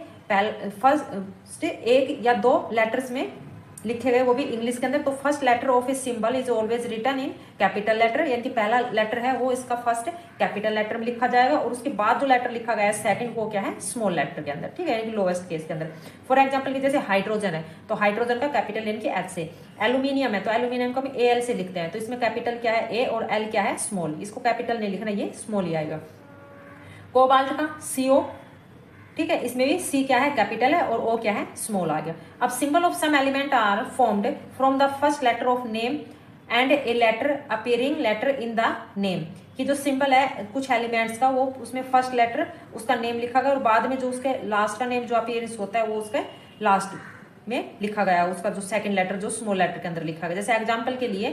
फर्स्ट 1 या 2 लेटर्स में लिखे गए, वो भी इंग्लिश के अंदर। तो first letter of a symbol is always written in capital letter, यानी कि पहला लेटर है वो इसका फर्स्ट कैपिटल लेटर में लिखा जाएगा और उसके बाद जो लेटर लिखा गया है सेकंड वो क्या है, स्मॉल लेटर के अंदर, ठीक है, यानी कि लोएस्ट केस के अंदर। फॉर एग्जांपल जैसे हाइड्रोजन है तो हाइड्रोजन का कैपिटल यानी कि H से। एल्यूमिनियम है तो एल्यूमिनियम को हम AL से लिखते हैं, तो इसमें कैपिटल क्या है A और L क्या है स्मॉल, इसको कैपिटल नहीं लिखना, ये स्मॉल ही आएगा। कोबाल्ट का CO, ठीक है, इसमें भी C क्या है कैपिटल है और O क्या है स्मॉल आ गया। अब symbol of some element are formed from the first letter of name and a letter appearing letter in the name, कि जो सिंबल है कुछ एलिमेंट्स का वो उसमें फर्स्ट लेटर उसका नेम लिखा गया और बाद में जो उसके लास्ट का नेम जो अपीयरेंस होता है वो उसके लास्ट में लिखा गया, उसका जो सेकंड लेटर जो स्मॉल लेटर के अंदर लिखा गया। जैसे एग्जांपल के लिए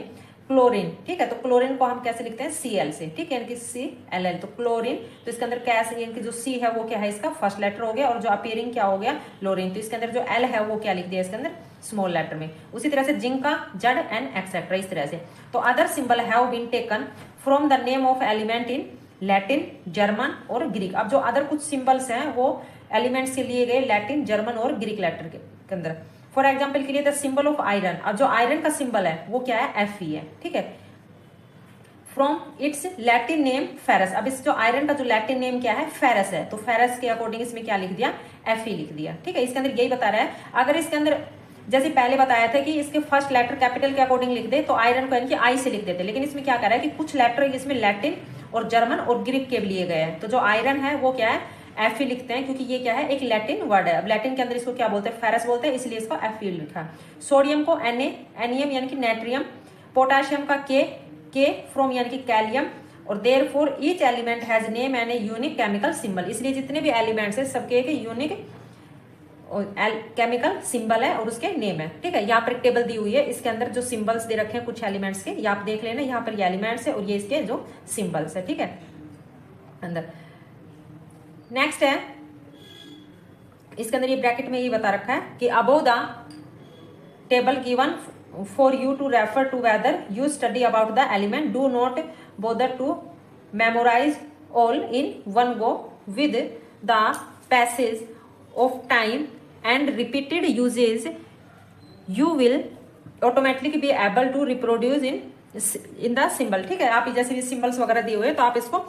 क्लोरीन, ठीक है, तो क्लोरीन को हम कैसे लिखते हैं Cl से, ठीक है, यानी कि CLL, तो क्लोरीन, तो इसके अंदर कैसे, यानी कि जो C है वो क्या है इसका फर्स्ट लेटर हो गया और जो अपीयरिंग क्या हो गया क्लोरीन, तो इसके अंदर जो L है वो क्या लिख दिया इसके अंदर स्मॉल लेटर में। उसी तरह से जिंक का जड एंड एक्सेट्रा इस तरह से। तो other symbol have been taken from the name of element in Latin, German और ग्रीक। अब जो अदर कुछ सिंबल्स हैं वो एलिमेंट्स से लिए गए लैटिन, जर्मन और ग्रीक लेटर के अंदर। फॉर एग्जाम्पल के लिए द सिंबल ऑफ आयरन, अब जो आयरन का सिंबल है वो क्या है Fe है, ठीक है, from its Latin name ferrous. अब इस जो आयरन का जो लैटिन नेम क्या है फेरस है, तो फेरस के अकॉर्डिंग इसमें क्या लिख दिया Fe लिख दिया, ठीक है। इसके अंदर यही बता रहा है, अगर इसके अंदर जैसे पहले बताया था कि इसके फर्स्ट लेटर कैपिटल के अकॉर्डिंग लिख दे तो आयरन को यानी कि I से लिख देते, लेकिन इसमें क्या कर रहा है कि कुछ लेटर इसमें लैटिन और जर्मन और ग्रीक के लिए गए हैं, तो जो आयरन है वो क्या है Fe लिखते हैं क्योंकि ये क्या है एक लैटिन वर्ड है। अब लैटिन के अंदर इसको क्या बोलते हैं फेरस बोलते हैं, इसलिए इसको Fe लिखा। सोडियम को NaNeum यानी कि नेट्रियम, पोटाशियम का K फ्रॉम यानी कि कैलियम, और therefore each element has name and a unique chemical symbol, इसलिए जितने भी एलिमेंट्स है सबके एक यूनिक केमिकल सिंबल है और उसके नेम है, ठीक है। यहाँ पर एक टेबल दी हुई है, इसके अंदर जो सिंबल्स दे रखे हैं कुछ एलिमेंट्स के, ये आप देख लेना, यहाँ पर ये एलिमेंट्स है और ये इसके जो सिंबल्स है, ठीक है अंदर। नेक्स्ट है इसके अंदर ये ब्रैकेट में ये बता रखा है कि above the table given for you to refer to whether you study about the element, do not bother to memorise all in one go with the passage of time and repeated usage you will automatically be able to reproduce in the symbol, ठीक है। आप जैसे भी symbols वगैरह दिए हुए हैं तो आप इसको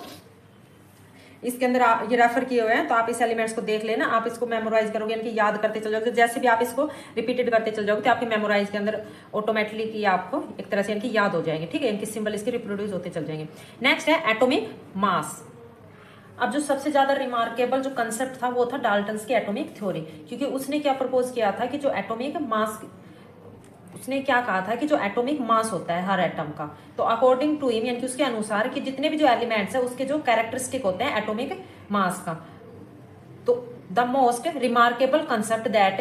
इसके अंदर ये रेफर किए हुए हैं, तो आप इस एलिमेंट्स को देख लेना, आप इसको मेमोराइज करोगे यानी कि याद करते चल जाओगे, जैसे भी आप इसको रिपीटेड करते चल जाओगे तो आपके मेमोराइज के अंदर ऑटोमेटिकली आपको एक तरह से यानी कि याद हो जाएंगे, ठीक है, इनके सिंबल इसके रिप्रोड्यूस होते चल जाएंगे। नेक्स्ट है एटॉमिक मास। अब जो सबसे ज्यादा रिमार्केबल जो कंसेप्ट था वो था डाल्टन्स की एटॉमिक थ्योरी, क्योंकि उसने क्या प्रपोज किया था कि जो एटॉमिक मास, उसने क्या कहा था कि जो एटॉमिक मास होता है हर एटम का, तो अकॉर्डिंग टू हिम यानी कि उसके अनुसार कि जितने भी जो एलिमेंट्स है उसके जो कैरेक्टरिस्टिक होते हैं एटॉमिक मास का, तो the most remarkable concept that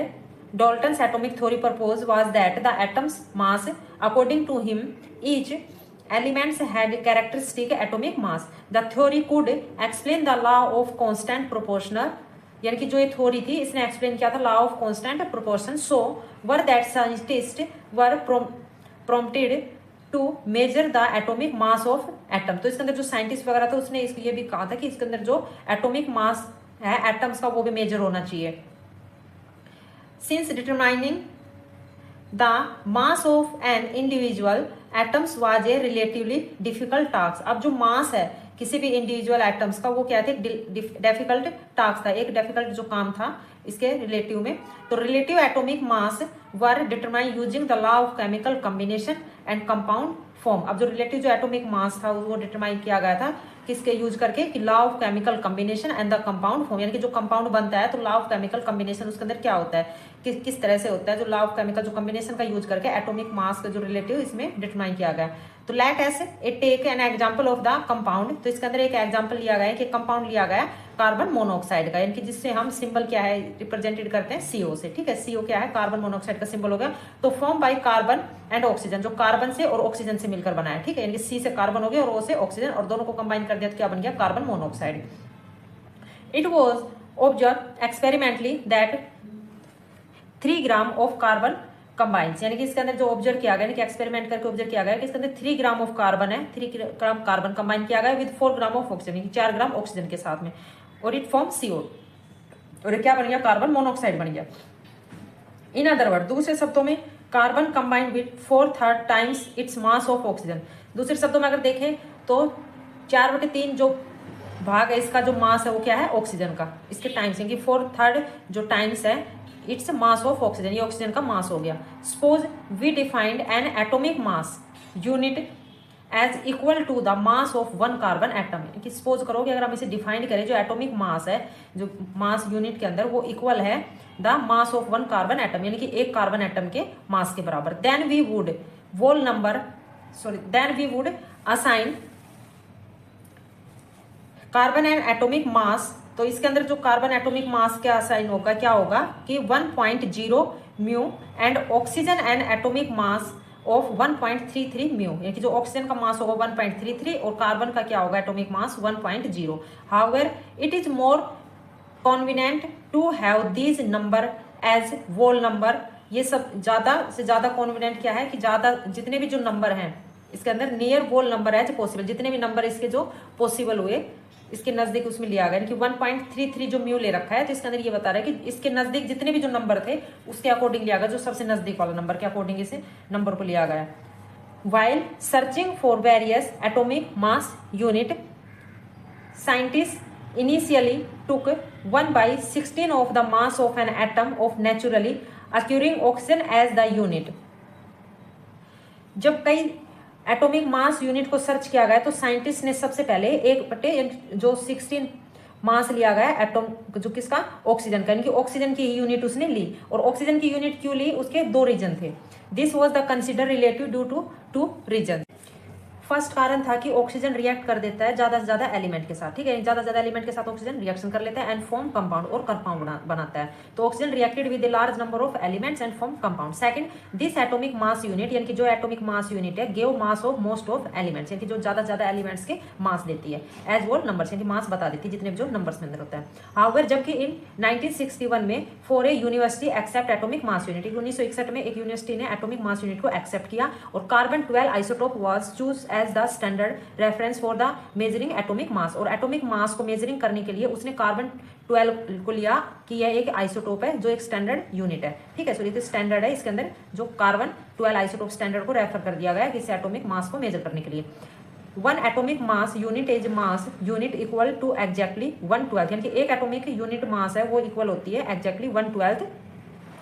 Dalton's atomic theory propose was that the atoms mass according to him each elements had characteristic atomic mass. The theory could explain the law of constant proportional यानी कि जो ये theory थी इसने explain किया था law of constant proportion. So were that scientist were prompted to measure the atomic mass of atom. तो इसके अंदर जो साइंटिस्ट वगैरह था उसने ये भी कहा था कि इसके अंदर जो एटॉमिक मास है एटम्स का वो भी मेजर होना चाहिए। Since determining the mass of an individual atoms was a relatively difficult task. अब जो मास है किसी भी इंडिविजुअल एटम्स का वो क्या थे, डिफिकल्ट टास्क था, एक डिफिकल्ट जो काम था इसके रिलेटिव में। तो relative atomic mass were determine using the law of chemical combination and compound form. अब जो रिलेटिव जो एटॉमिक मास था वो डिटरमाइन किया गया था किसके यूज करके, कि law of chemical combination and the compound form. यानी कि जो कंपाउंड बनता है तो लॉ ऑफ केमिकल कॉम्बिनेशन उसके अंदर क्या होता है, किस तरह से होता है, जो लॉ ऑफ केमिकल जो कॉम्बिनेशन का यूज करके एटॉमिक मास का जो रिलेटिव इसमें डिटरमाइन किया गया। तो let us take an example of the compound. तो इसके अंदर एक एग्जांपल लिया गया है कि कंपाउंड लिया गया कार्बन मोनोऑक्साइड का, यानी कि जिससे हम सिंबल क्या है रिप्रेजेंटेड करते हैं CO से। ठीक है, CO क्या है, कार्बन मोनोऑक्साइड का सिंबल हो गया। तो form by carbon and oxygen, जो कार्बन से और ऑक्सीजन से मिलकर बना है। ठीक है, यानी कि C से कार्बन हो गया और O से ऑक्सीजन, और दोनों को कंबाइन कर दिया तो क्या बन गया, carbon monoxide. It was observe experimentally that 3 gram of carbon combines, यानी कि इसके अंदर जो ऑब्जर्व किया गया कि एक्सपेरिमेंट करके ऑब्जर्व किया गया कि इसके अंदर 3 ग्राम ऑफ कार्बन है, 3 ग्राम कार्बन कंबाइन किया गया with 4 gram of oxygen, 4 gram oxygen के साथ में, और इट फॉर्म CO, और ये क्या बन गया, कार्बन मोनोऑक्साइड बन गया। इन अदर वर्ड, दूसरे शब्दों में carbon combined with 4/3 times it's mass of oxygen. दूसरे शब्दों में अगर देखें तो 4/3 जो भाग है इसका जो मास है वो क्या है, ऑक्सीजन का, इसके टाइम्स, यानी कि 4/3 जो टाइम्स है इट्स मास ऑफ ऑक्सीजन, ये ऑक्सीजन का मास हो गया। Suppose we defined an atomic mass unit as equal to the mass of 1 carbon atom. कि सपोज करो कि अगर हम इसे डिफाइन करें, जो एटॉमिक मास है, जो मास यूनिट के अंदर वो इक्वल है the mass of 1 carbon atom, यानी कि एक कार्बन एटम के मास के बराबर। Then we would assign carbon and atomic mass. तो इसके अंदर जो कार्बन एटॉमिक मास क्या असाइन होगा, क्या होगा कि 1.0 mu and oxygen and atomic mass of 1.33 mu, यानी कि जो ऑक्सीजन का मास होगा 1.33 और कार्बन का क्या होगा atomic mass 1.0। However it is more convenient to have these number as whole number. ये सब ज्यादा से ज्यादा कॉन्वीनियंट क्या है कि ज्यादा जितने भी जो नंबर हैं इसके अंदर नियर वोल नंबर एज पॉसिबल, जितने भी नंबर इसके जो पॉसिबल हुए इसके नजदीक उसमें लिया गया। कि 1.33 जो म्यू ले रखा है तो इसके अंदर ये बता रहा है कि इसके नजदीक जितने भी जो नंबर थे उसके अकॉर्डिंग लिया गया, जो सबसे नजदीक वाला नंबर के अकॉर्डिंग इसे नंबर को लिया गया। While searching for various atomic mass unit, scientist initially took 1/16 of the mass of an atom of naturally occurring oxygen as the unit. जब कई एटॉमिक मास यूनिट को सर्च किया गया तो साइंटिस्ट ने सबसे पहले 1/16 जो 16 मास लिया गया एटॉम जो किसका, ऑक्सीजन का, यानी कि ऑक्सीजन की यूनिट उसने ली। और ऑक्सीजन की यूनिट क्यों ली, उसके 2 रीजन थे। This was the consider relative due to 2 reason. First कारण था कि ऑक्सीजन रिएक्ट कर देता है ज्यादा से ज्यादा एलिमेंट के साथ। ठीक है, ज्यादा से ज्यादा एलिमेंट के साथ ऑक्सीजन रिएक्शन कर लेता है एंड फॉर्म कंपाउंड, और कंपाउंड बनाता है। तो oxygen reacted with a large number of elements and form compound. Second, this atomic mass unit, यानी कि जो एटॉमिक मास यूनिट है gave mass of most of elements, यानी कि जो ज्यादा से ज्यादा एलिमेंट्स के मास देती है एज वोल नंबर्स, यानी मास बता देती है जितने भी जो नंबर्स में अंदर होता है। हाउएवर जबकि इन 1961 में for a university accept atomic mass unit, 1961 में एक यूनिवर्सिटी ने एटॉमिक मास यूनिट को एक्सेप्ट किया और carbon 12 isotope was choose as the standard reference for the measuring atomic mass. और एटॉमिक मास को मेजरिंग करने के लिए उसने कार्बन 12 को लिया कि यह एक आइसोटोप है जो एक स्टैंडर्ड यूनिट है। ठीक है, सॉरी, तो स्टैंडर्ड है, इसके अंदर जो कार्बन 12 आइसोटोप स्टैंडर्ड को रेफर कर दिया गया किसी एटॉमिक मास को मेजर करने के लिए। 1 atomic mass unit is mass unit equal to exactly 1/12, यानी कि एक एटॉमिक यूनिट मास है वो इक्वल होती है exactly 1/12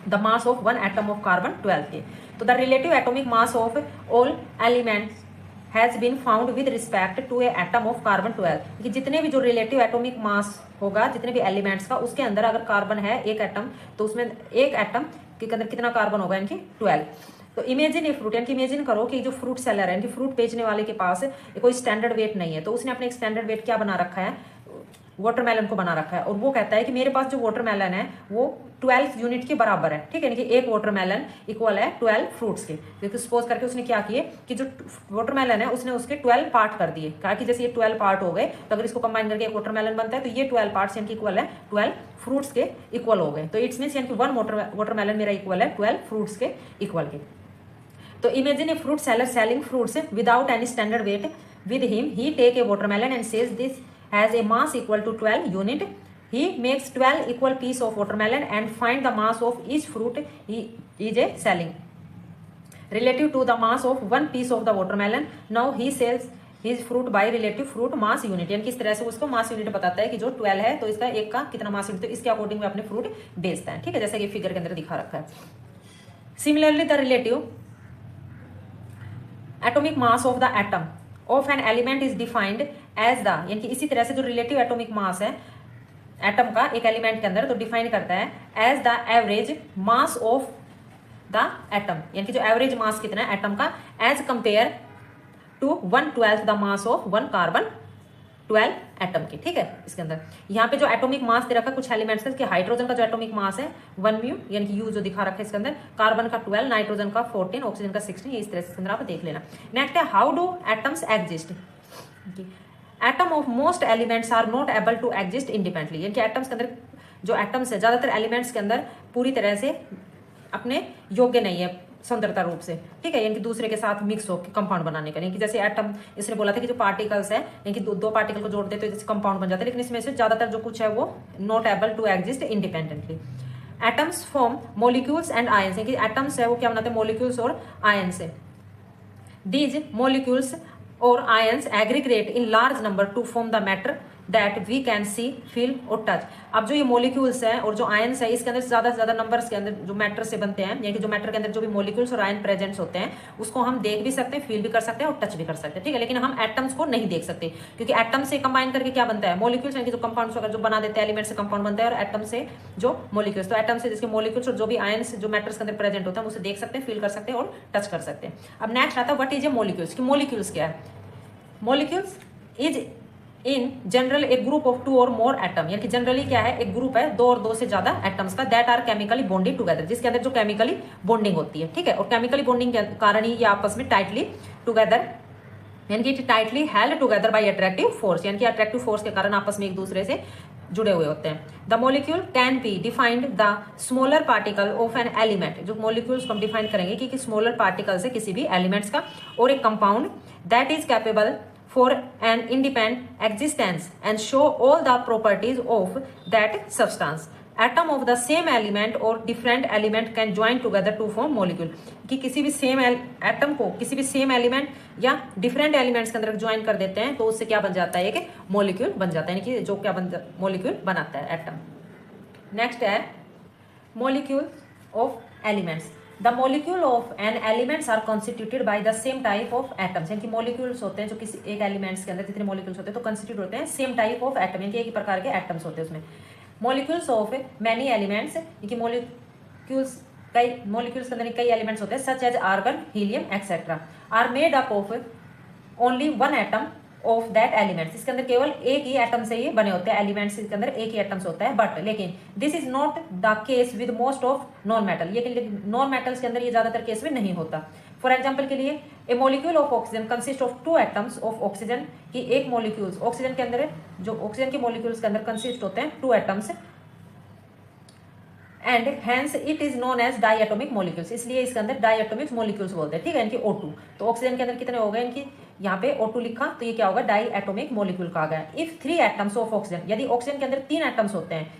the mass of 1 atom of carbon 12 के। तो the relative atomic mass of all elements has been found with respect to a atom of carbon 12, कि जितने भी जो रिलेटिव एटॉमिक मास होगा जितने भी एलिमेंट्स का, उसके अंदर अगर कार्बन है एक एटम तो उसमें एक एटम के अंदर कितना कार्बन होगा, यानी कि 12। तो इमेजिन ए फ्रूट, यानी कि इमेजिन करो कि जो फ्रूट सेलर है, यानी कि फ्रूट बेचने वाले के पास कोई स्टैंडर्ड वेट नहीं है, तो उसने अपने एक स्टैंडर्ड वेट क्या बना रखा है, वाटरमेलन को बना रखा है और वो कहता है कि मेरे पास जो वाटरमेलन है वो 12 यूनिट के बराबर है, ठीक है, यानी कि एक वाटरमेलन इक्वल है 12 फ्रूट्स के। क्योंकि सपोज करके उसने क्या किए कि जो वाटरमेलन है उसने उसके 12 पार्ट कर दिए, कहा कि जैसे ये 12 पार्ट हो गए तो अगर इसको कंबाइन करके एक वाटरमेलन बनता है तो ये 12 पार्ट्स यानी कि इक्वल है 12 फ्रूट्स के इक्वल हो गए। तो इट्स मीन्स यानी कि वन वाटरमेलन मेरा इक्वल है 12 फ्रूट्स के इक्वल के। तो imagine a fruit seller selling fruits without any standard weight with him he take a watermelon and says this has a mass equal to 12 unit. He makes 12 equal piece of watermelon and find the mass of each fruit he is selling relative to the mass of one piece of the watermelon. Now he sells his fruit by relative fruit mass unit, यानी कि इस तरह से उसको mass unit बताता है कि जो 12 है तो इसका एक का कितना मास यूनिट, तो इसके अकॉर्डिंग में अपने फ्रूट बेचता है, ठीक है, जैसे कि फिगर के अंदर दिखा रखा है। Similarly the relative atomic mass of the atom of an element is defined as the, यानी कि इसी तरह से जो रिलेटिव एटॉमिक मास है एटम का एक एलिमेंट के अंदर तो डिफाइन करता है as the average mass of the atom, यानी कि जो एवरेज मास कितना है एटम का as compare to 1/12 the mass of one carbon 12 atom की, ठीक है। इसके अंदर यहाँ पे जो एटॉमिक मास दे रखा है कुछ एलिमेंट्स का, हाइड्रोजन का जो एटॉमिक मास है 1 म्यू, यानी कि यू जो दिखा रखा है इसके अंदर, कार्बन का 12, नाइट्रोजन का 14, ऑक्सीजन का 16, इस तरह से इसके अंदर आप देख लेना। नेक्स्ट है how do atoms exist. Atom of most elements are not able to exist independently, यानी कि एटम्स के अंदर जो एटम्स है ज्यादातर एलिमेंट्स के अंदर पूरी तरह से अपने योग्य नहीं है स्वतंत्रता रूप से, ठीक है, यानी कि दूसरे के साथ मिक्स होकर कंपाउंड बनाने का, यानी कि जैसे एटम इसने बोला था कि जो पार्टिकल्स है यानी कि दो पार्टिकल को जोड़ते तो जैसे कंपाउंड बन जाता है, लेकिन इसमें से ज्यादातर जो कुछ है वो not able to exist independently. Atoms form molecules and ions, यानी कि एटम्स है वो क्या बनाते हैं मोलिक्यूल्स और आयन से। दीज मोलिक्यूल्स और ions aggregate in large number to form the matter that we can see feel और टच। अब जो ये मोलिक्यूल्स हैं और जो आयंस है इसके अंदर ज्यादा से ज्यादा नंबर्स के अंदर जो मैटर से बनते हैं, यानी कि जो मैटर के अंदर जो भी मोलिक्यूल्स और आयन प्रेजेंट्स होते हैं उसको हम देख भी सकते हैं, फील भी कर सकते हैं और टच भी कर सकते हैं, ठीक है, लेकिन हम एटम्स को नहीं देख सकते क्योंकि एटम से कंबाइन करके क्या बनता है मोलिक्यूल्स, यानी कि जो कंपाउंड्स वगैरह जो बना देते हैं एलिमेंट से कंपाउंड बनता है, और एटम से जो मोलिक्यूल्स, तो एटम से जिसके मोलिक्यूल्स और जो भी आयंस जो मैटर्स के अंदर प्रेजेंट होते हैं उसे देख सकते हैं, फील कर सकते हैं और टच कर सकते हैं। अब नेक्स्ट आता है व्हाट इज ए मोलिक्यूल्स, कि मोलिक्यूल्स क्या है। मोलिक्यूल्स इज इन जनरल एक ग्रुप ऑफ 2 और मोर एटम, यानी कि जनरली क्या है एक ग्रुप है 2 और 2 से ज्यादा एटम्स का that are chemically bonded together, जिसके अंदर जो केमिकली बॉन्डिंग होती है, ठीक है, और केमिकली बॉन्डिंग के कारण ही ये आपस में टाइटली टुगेदर, यानी कि tightly held together by attractive force, यानी कि अट्रैक्टिव फोर्स के कारण आपस में एक दूसरे से जुड़े हुए होते हैं। The molecule can be defined the smaller particle of an element, जो मोलिक्यूल्स को हम डिफाइन करेंगे कि स्मॉलर पार्टिकल्स है किसी भी एलिमेंट्स का, और एक compound that is capable for an independent existence and show all the properties of that substance. Atom of the same element or different element can join together to form molecule, कि किसी भी same atom को किसी भी same element या different elements के अंदर join कर देते हैं तो उससे क्या बन जाता है कि मॉलिक्यूल बन जाता है, यानी कि जो क्या मॉलिक्यूल बनाता है एटम। नेक्स्ट है molecule of elements. The molecule of an elements are constituted by the same type of atoms, यानी कि मोलिक्यूल्स होते हैं जो किसी एक एलिमेंट्स के अंदर जितने मोलिक्यूल्स होते हैं तो कंस्टिट्यूट होते हैं सेम टाइप ऑफ एटम, यानी कि एक ही प्रकार के एटम्स होते हैं उसमें। मोलिक्यूल्स ऑफ मैनी एलिमेंट्स, यानी कि मोलिक्यूल्स के अंदर कई एलिमेंट्स होते हैं such as argon helium etcetera are made up of only one atom of that elements, इसके अंदर केवल एक ही एटम से ये बने होते हैं, एलिमेंट्स के अंदर एक ही एटम्स होता है, बट लेकिन this is not the case with most of non metal, ये नॉन मेटल्स के अंदर ये ज्यादातर केस में नहीं होता। फॉर एग्जाम्पल के लिए a molecule of oxygen consist of 2 atoms of oxygen, की एक मोलिक्यूल्स ऑक्सीजन के अंदर जो ऑक्सीजन के मोलिक्यूल्स के अंदर कंसिस्ट होते हैं 2 atoms and hence it is known as diatomic molecules, इसलिए इसके अंदर डाइएटॉमिक मोलिक्यूल्स बोलते हैं, ठीक है, इनकी O2, तो ऑक्सीजन के अंदर कितने हो गए इनकी यहाँ पे O2 लिखा तो ये क्या होगा डाइएटॉमिक मोलिक्यूल का आ गया। इफ 3 एटम्स ऑफ ऑक्सीजन, यदि ऑक्सीजन के अंदर 3 एटम्स होते हैं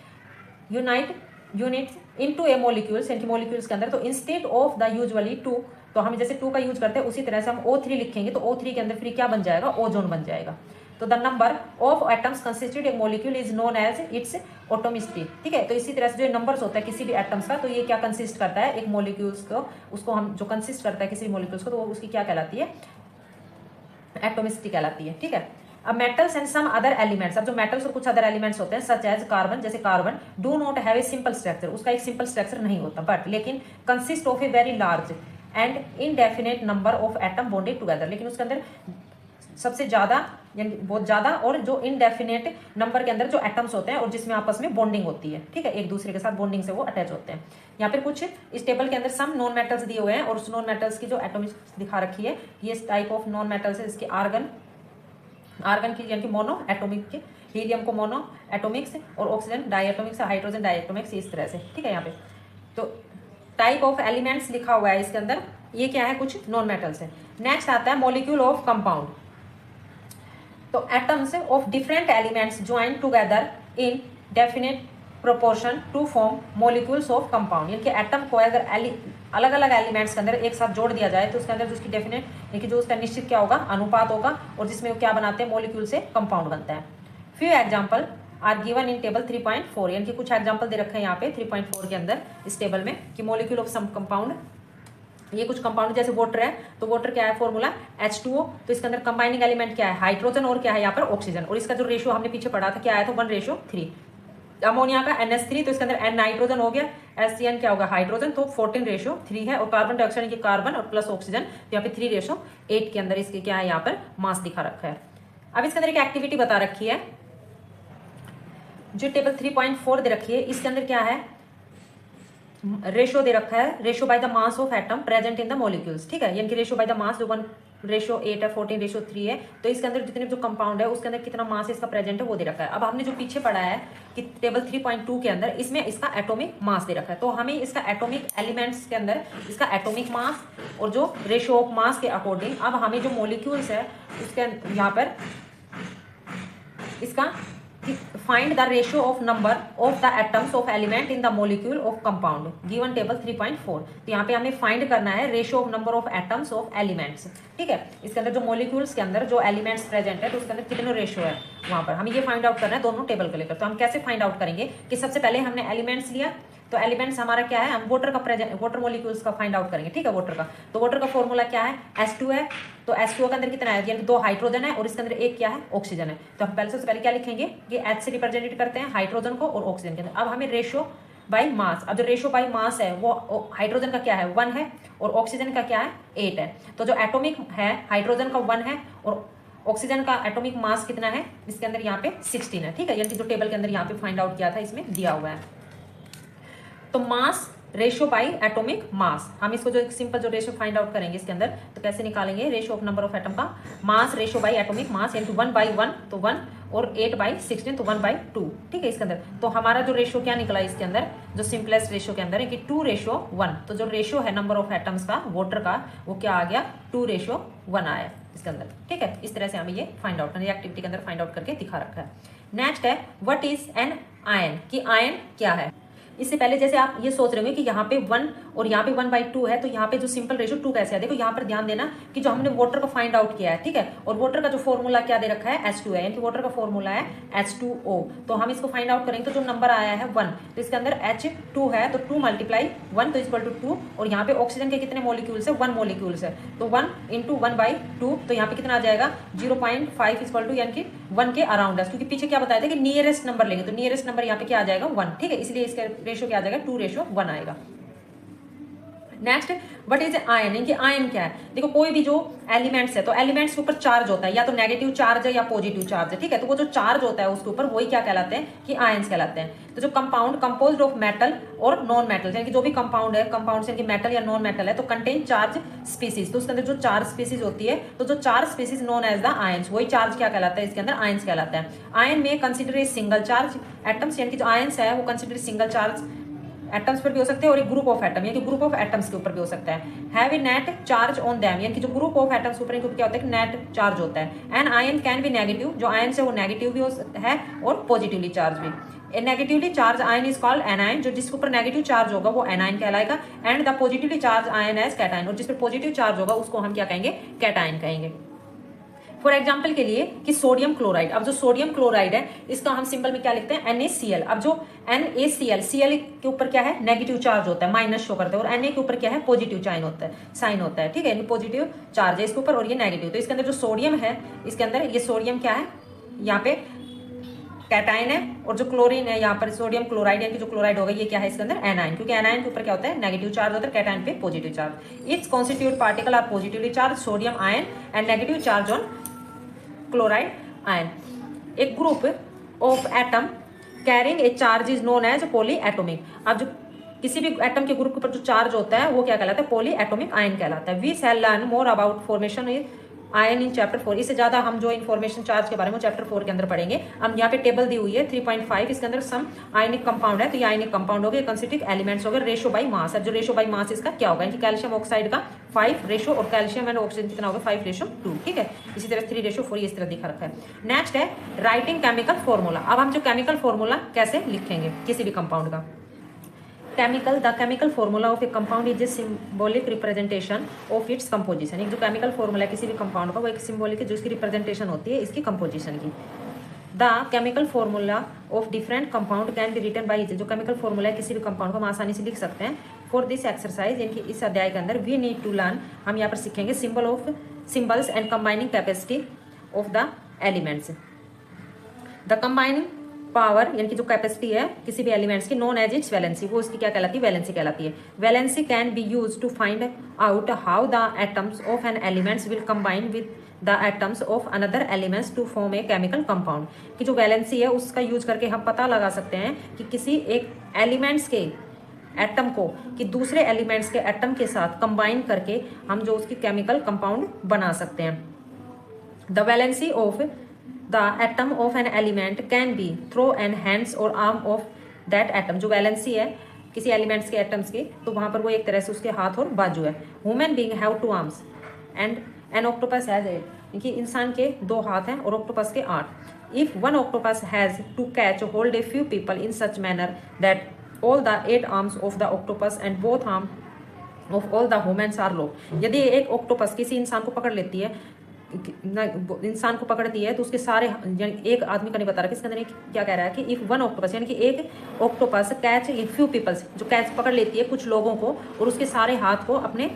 यूनिट्स इनटू ए मोलिक्यूल्स, यानी कि मोलिक्यूल्स के अंदर, तो इंस्टेड ऑफ द यूजुअली 2, तो हम जैसे 2 का यूज करते हैं उसी तरह से हम O3 लिखेंगे तो O3 के अंदर फिर क्या बन जाएगा ओजोन बन जाएगा। तो the number of atoms consisted a molecule is known as its atomicity, ठीक है, तो इसी तरह से जो नंबर्स होता है किसी भी एटम्स का तो ये क्या कंसिस्ट करता है एक मोलिक्यूल्स को, उसको हम जो कंसिस्ट करता है किसी भी मोलिक्यूल्स को तो वो उसकी क्या कहलाती है एटोमिसिटी कहलाती है, ठीक है। अब metals and some other elements, अब जो मेटल्स और कुछ अदर एलिमेंट्स होते हैं सच एज कार्बन, जैसे carbon do not have a simple structure, उसका एक सिंपल स्ट्रक्चर नहीं होता, बट लेकिन consist of a very large and indefinite number of atom bonded together, लेकिन उसके अंदर सबसे ज्यादा यानी बहुत ज्यादा, और जो इनडेफिनेट नंबर के अंदर जो एटम्स होते हैं और जिसमें आपस में बॉन्डिंग होती है, ठीक है, एक दूसरे के साथ बॉन्डिंग से वो अटैच होते हैं। यहाँ पर कुछ इस टेबल के अंदर सम नॉन मेटल्स दिए हुए हैं और उस नॉन मेटल्स की जो एटॉमिक दिखा रखी है, ये टाइप ऑफ नॉन मेटल्स है। इसके आर्गन की यानी कि मोनो एटॉमिक के, हीलियम को मोनो एटॉमिक्स और ऑक्सीजन डायटोमिक्स, हाइड्रोजन डायटोमिक्स, इस तरह से, ठीक है। यहाँ पे तो टाइप ऑफ एलिमेंट्स लिखा हुआ है इसके अंदर, ये क्या है, कुछ नॉन मेटल्स है। नेक्स्ट आता है मॉलिक्यूल ऑफ कंपाउंड। तो atoms of different elements join together in definite proportion to form molecules of compound. यानी कि एटम को अगर अलग अलग एलिमेंट्स के अंदर एक साथ जोड़ दिया जाए तो उसके अंदर जो उसकी डेफिनेट, यानी कि जो उसका निश्चित क्या होगा, अनुपात होगा, और जिसमें वो क्या बनाते हैं, मॉलिक्यूल से कंपाउंड बनता है। Few example are given in table 3.4, यानी कि कुछ एग्जाम्पल दे रखे हैं यहाँ पे 3.4 के अंदर इस टेबल में कि मॉलिक्यूल ऑफ सम कंपाउंड। ये कुछ कंपाउंड जैसे वाटर है, तो वाटर क्या है, फॉर्मूला H2O, तो इसके अंदर कंबाइनिंग एलिमेंट क्या है, हाइड्रोजन, और क्या है यहाँ पर ऑक्सीजन, और इसका जो रेशियो हमने पीछे पढ़ा था क्या आया था, 1:3। अमोनिया का NH3, तो इसके अंदर N नाइट्रोजन हो गया, SCN क्या होगा, हाइड्रोजन, तो 14:3 है, और कार्बन डाइऑक्साइड की कार्बन और प्लस ऑक्सीजन, तो यहाँ पे 3:8 के अंदर इसके क्या है, यहाँ पर मास दिखा रखा है। अब इसके अंदर एक एक्टिविटी बता रखी है, जो टेबल 3.4 दे रखी है, इसके अंदर क्या है, रेशो दे रखा है, ratio by the mass of atom present in the molecules, ठीक है, यानी कि रेशो बाय द मास जो 1:8 है, 14:3 है, तो इसके अंदर जितने जो कंपाउंड है उसके अंदर कितना मास इसका प्रेजेंट है वो दे रखा है। अब हमने जो पीछे पढ़ा है कि टेबल 3.2 के अंदर इसमें इसका एटॉमिक मास दे रखा है, तो हमें इसका एटॉमिक एलिमेंट्स के अंदर इसका एटॉमिक मास और जो रेशो ऑफ मास के अकॉर्डिंग अब हमें जो मॉलिक्यूल्स है उसके यहाँ पर इसका find the ratio of number of the atoms of element in the molecule of compound given table 3.4। तो यहाँ पे हमें फाइंड करना है ratio of number of atoms of elements, ठीक है। इसके अंदर जो मॉलिक्यूल्स के अंदर जो एलिमेंट्स प्रेजेंट है तो उसके अंदर कितने रेशियो है वहां पर हमें ये फाइंड आउट करना है दोनों टेबल को लेकर। तो हम कैसे फाइंड आउट करेंगे कि सबसे पहले हमने एलिमेंट्स लिया, तो एलिमेंट्स हमारा क्या है, हम वाटर का प्रेजेंट वाटर मॉलिक्यूल्स का फाइंड आउट करेंगे, ठीक है। वाटर का, तो वाटर का फॉर्मूला क्या है, H2 है, तो H2O के अंदर कितना है, यानी 2 हाइड्रोजन है और इसके अंदर एक क्या है, ऑक्सीजन है। तो हम पहले सबसे पहले क्या लिखेंगे कि H से रिप्रेजेंट करते हैं हाइड्रोजन को और ऑक्सीजन के अंदर। अब हमें रेशियो बाई मास, अब जो रेशियो बाई मास है वो हाइड्रोजन का क्या है 1 है और ऑक्सीजन का क्या है 8 है। तो जो एटॉमिक है हाइड्रोजन का 1 है और ऑक्सीजन का एटॉमिक मास कितना है इसके अंदर यहाँ पे 16 है, ठीक है, यानी कि जो टेबल के अंदर यहाँ पे फाइंड आउट किया था इसमें दिया हुआ है। तो मास रेशियो बाई एटॉमिक मास, हम इसको जो सिंपल जो रेशियो फाइंड आउट करेंगे इसके अंदर तो कैसे निकालेंगे, ratio of number of atom का mass ratio by atomic mass, यानी 1/1 तो 1 और 8/16 तो 1/2, ठीक है। इसके अंदर तो हमारा जो रेशियो क्या निकला इसके अंदर, जो सिंपलेस्ट रेशियो के अंदर है कि 2:1, तो जो रेशियो है नंबर ऑफ एटम्स का वाटर का वो क्या आ गया 2:1 आया इसके अंदर, ठीक है। इस तरह से हमें ये फाइंड आउट करना है, एक्टिविटी के अंदर फाइंड आउट करके दिखा रखा है। नेक्स्ट है व्हाट इज एन आयन, कि आयन क्या है। इससे पहले जैसे आप ये सोच रहे होंगे कि यहाँ पे 1 और यहाँ पे 1/2 है, तो यहाँ पे जो सिंपल रेशियो 2 कैसे है, देखो यहाँ पर ध्यान देना कि जो हमने वाटर को फाइंड आउट किया है, ठीक है, और वाटर का जो फॉर्मूला क्या दे रखा है H2 है, यानी कि वाटर का फॉर्मूला है H2O। तो हम इसको फाइंड आउट करेंगे तो जो नंबर आया है 1, तो इसके अंदर H2 है तो 2 × 1 तो इक्वल टू 2, और यहाँ पे ऑक्सीजन के कितने मॉलिक्यूल्स है 1 मॉलिक्यूल्स है, तो 1 × 1/2 तो यहाँ पे कितना आ जाएगा 0.5 इक्वल टू यानी कि 1 के अराउंड है, क्योंकि पीछे क्या बताया था कि नियरेस्ट नंबर लेंगे, तो नियरेस्ट नंबर यहाँ पे क्या आ जाएगा 1, ठीक है, इसलिए इसका रेशियो क्या आ जाएगा 2:1 आएगा। नेक्स्ट व्हाट इज आयन, इनकी आयन क्या है, देखो कोई भी जो एलिमेंट्स है तो एलिमेंट्स के ऊपर चार्ज होता है, या तो नेगेटिव चार्ज है या पॉजिटिव चार्ज है, ठीक है, तो वो जो चार्ज होता है उसके ऊपर वही क्या कहलाते हैं कि आयंस कहलाते हैं। तो जो कंपाउंड कंपोज्ड ऑफ मेटल और नॉन मेटल, यानी कि जो भी कंपाउंड है, कंपाउंड से मेटल या नॉन मेटल है तो कंटेन चार्ज स्पीसीज, तो उसके अंदर जो चार्ज स्पीसीज होती है तो जो charge species known as the ions, वही चार्ज क्या कहलाता है इसके अंदर आयंस कहलाता है। आयन में कंसिडर सिंगल चार्ज एटम्स, यानी कि जो आयंस है वो कंसिडर सिंगल चार्ज एटम्स पर भी हो सकते हैं और एक ग्रुप ऑफ एटम यानी कि ग्रुप ऑफ एटम्स के ऊपर भी हो सकता है। Have a net charge on them, यानी कि जो ग्रुप ऑफ एटम्स के ऊपर क्या होता है कि नेट चार्ज होता है। An ion can be negative, जो आयन है वो नेगेटिव भी है और पॉजिटिवली चार्ज भी। A negatively charge ion is called anion, जो जिसके ऊपर नेगेटिव चार्ज होगा वो एनायन कहलाएगा। And the positively charge ion as cation, और जिस पर पॉजिटिव चार्ज होगा उसको हम क्या कहेंगे कैटायन कहेंगे। फॉर एग्जाम्पल के लिए कि सोडियम क्लोराइड, अब जो सोडियम क्लोराइड है इसका हम सिंपल में क्या लिखते हैं NaCl। अब जो NaCl, Cl के ऊपर क्या है नेगेटिव चार्ज होता है, माइनस शो करता है, और Na के ऊपर क्या है पॉजिटिव साइन होता है, ठीक है, पॉजिटिव चार्ज है इसके ऊपर और ये नेगेटिव। तो इसके अंदर जो सोडियम है इसके अंदर ये सोडियम क्या है यहाँ पे कैटायन है, और जो क्लोरीन है यहाँ पर सोडियम क्लोराइड है कि जो क्लोराइड होगा ये क्या है इसके अंदर एनायन, क्योंकि एनायन के ऊपर क्या होता है नेगेटिव चार्ज होता है, कैटायन पे positive charge. Its constitute particle are positively charge sodium ion and negative charge on chloride ion. एक group of atom carrying a charge is known as polyatomic. अब जो किसी भी एटम के group के ऊपर जो चार्ज होता है वो क्या कहलाता है? पॉली एटोमिक आयन कहलाता है। We shall learn more about formation ion in chapter 4। इससे ज्यादा हम जो इन्फॉर्मेशन चार्ज के बारे में चैप्टर 4 के अंदर पढ़ेंगे। अब यहाँ पे टेबल दी हुई है 3.5, इसके अंदर सम आयनिक कंपाउंड है, तो ये आयनिक कंपाउंड हो गए, कंस्टिट्यूटिव एलिमेंट्स हो गए, रेशो बाई मास। अब जो रेशो बाई मास इसका क्या होगा? इनकी कैल्शियम ऑक्साइड का 5 रेशो और कैल्शियम एंड ऑक्सीजन कितना होगा? 5:2। ठीक है, इसी तरह 3:4 इस तरह दिखा रखा है। नेक्स्ट है राइटिंग केमिकल फॉर्मूला। अब हम जो केमिकल फॉर्मूला कैसे लिखेंगे किसी भी कंपाउंड का? The chemical formula of A compound is a symbolic representation of its composition. एक जो केमिकल फॉर्मूला है किसी भी कंपाउंड का वो एक सिंबॉलिक है जो इसकी रिप्रेजेंटेशन होती है इसकी कंपोजिशन की। The chemical formula of different compound can be written by, जो केमिकल फॉर्मूला है किसी भी कंपाउंड को हम आसानी से लिख सकते हैं। फॉर दिस एक्सरसाइज, यानी कि इस अध्याय के अंदर वी नीड टू लर्न, हम यहाँ पर सीखेंगे symbols and combining capacity of the elements. The combining power यानी कि जो कैपेसिटी है किसी भी एलिमेंट्स की नोन एज इट्स वैलेंसी, वो उसकी क्या कहलाती है? वैलेंसी कहलाती है। Valency can be use to find out how the atoms of an elements will combine with the atoms of another elements to form a chemical compound. कि जो valency है उसका यूज करके हम पता लगा सकते हैं कि किसी एक एलिमेंट्स के एटम को कि दूसरे एलिमेंट्स के एटम के साथ कंबाइन करके हम जो उसकी केमिकल कंपाउंड बना सकते हैं। The valency of the atom of an element can be through an hands or arm of that atom। जो वैलेंसी है किसी एलिमेंट्स के एटम्स की, तो वहां पर वो एक तरह से उसके हाथ और बाजू है। Human being have 2 arms and an octopus has 8, कि इंसान के 2 हाथ हैं और ऑक्टोपस के 8। If one octopus has to catch hold a few people in such manner that all the 8 arms of the octopus and both arm of all the humans are locked. यदि एक octopus किसी इंसान को पकड़ लेती है, इंसान को पकड़ती है, तो उसके सारे, यानी एक आदमी का नहीं बता रहा, किसके अंदर क्या कह रहा है कि इफ वन ऑक्टोपस, यानी कि एक octopus catch a few peoples, जो कैच पकड़ लेती है कुछ लोगों को और उसके सारे हाथ को अपने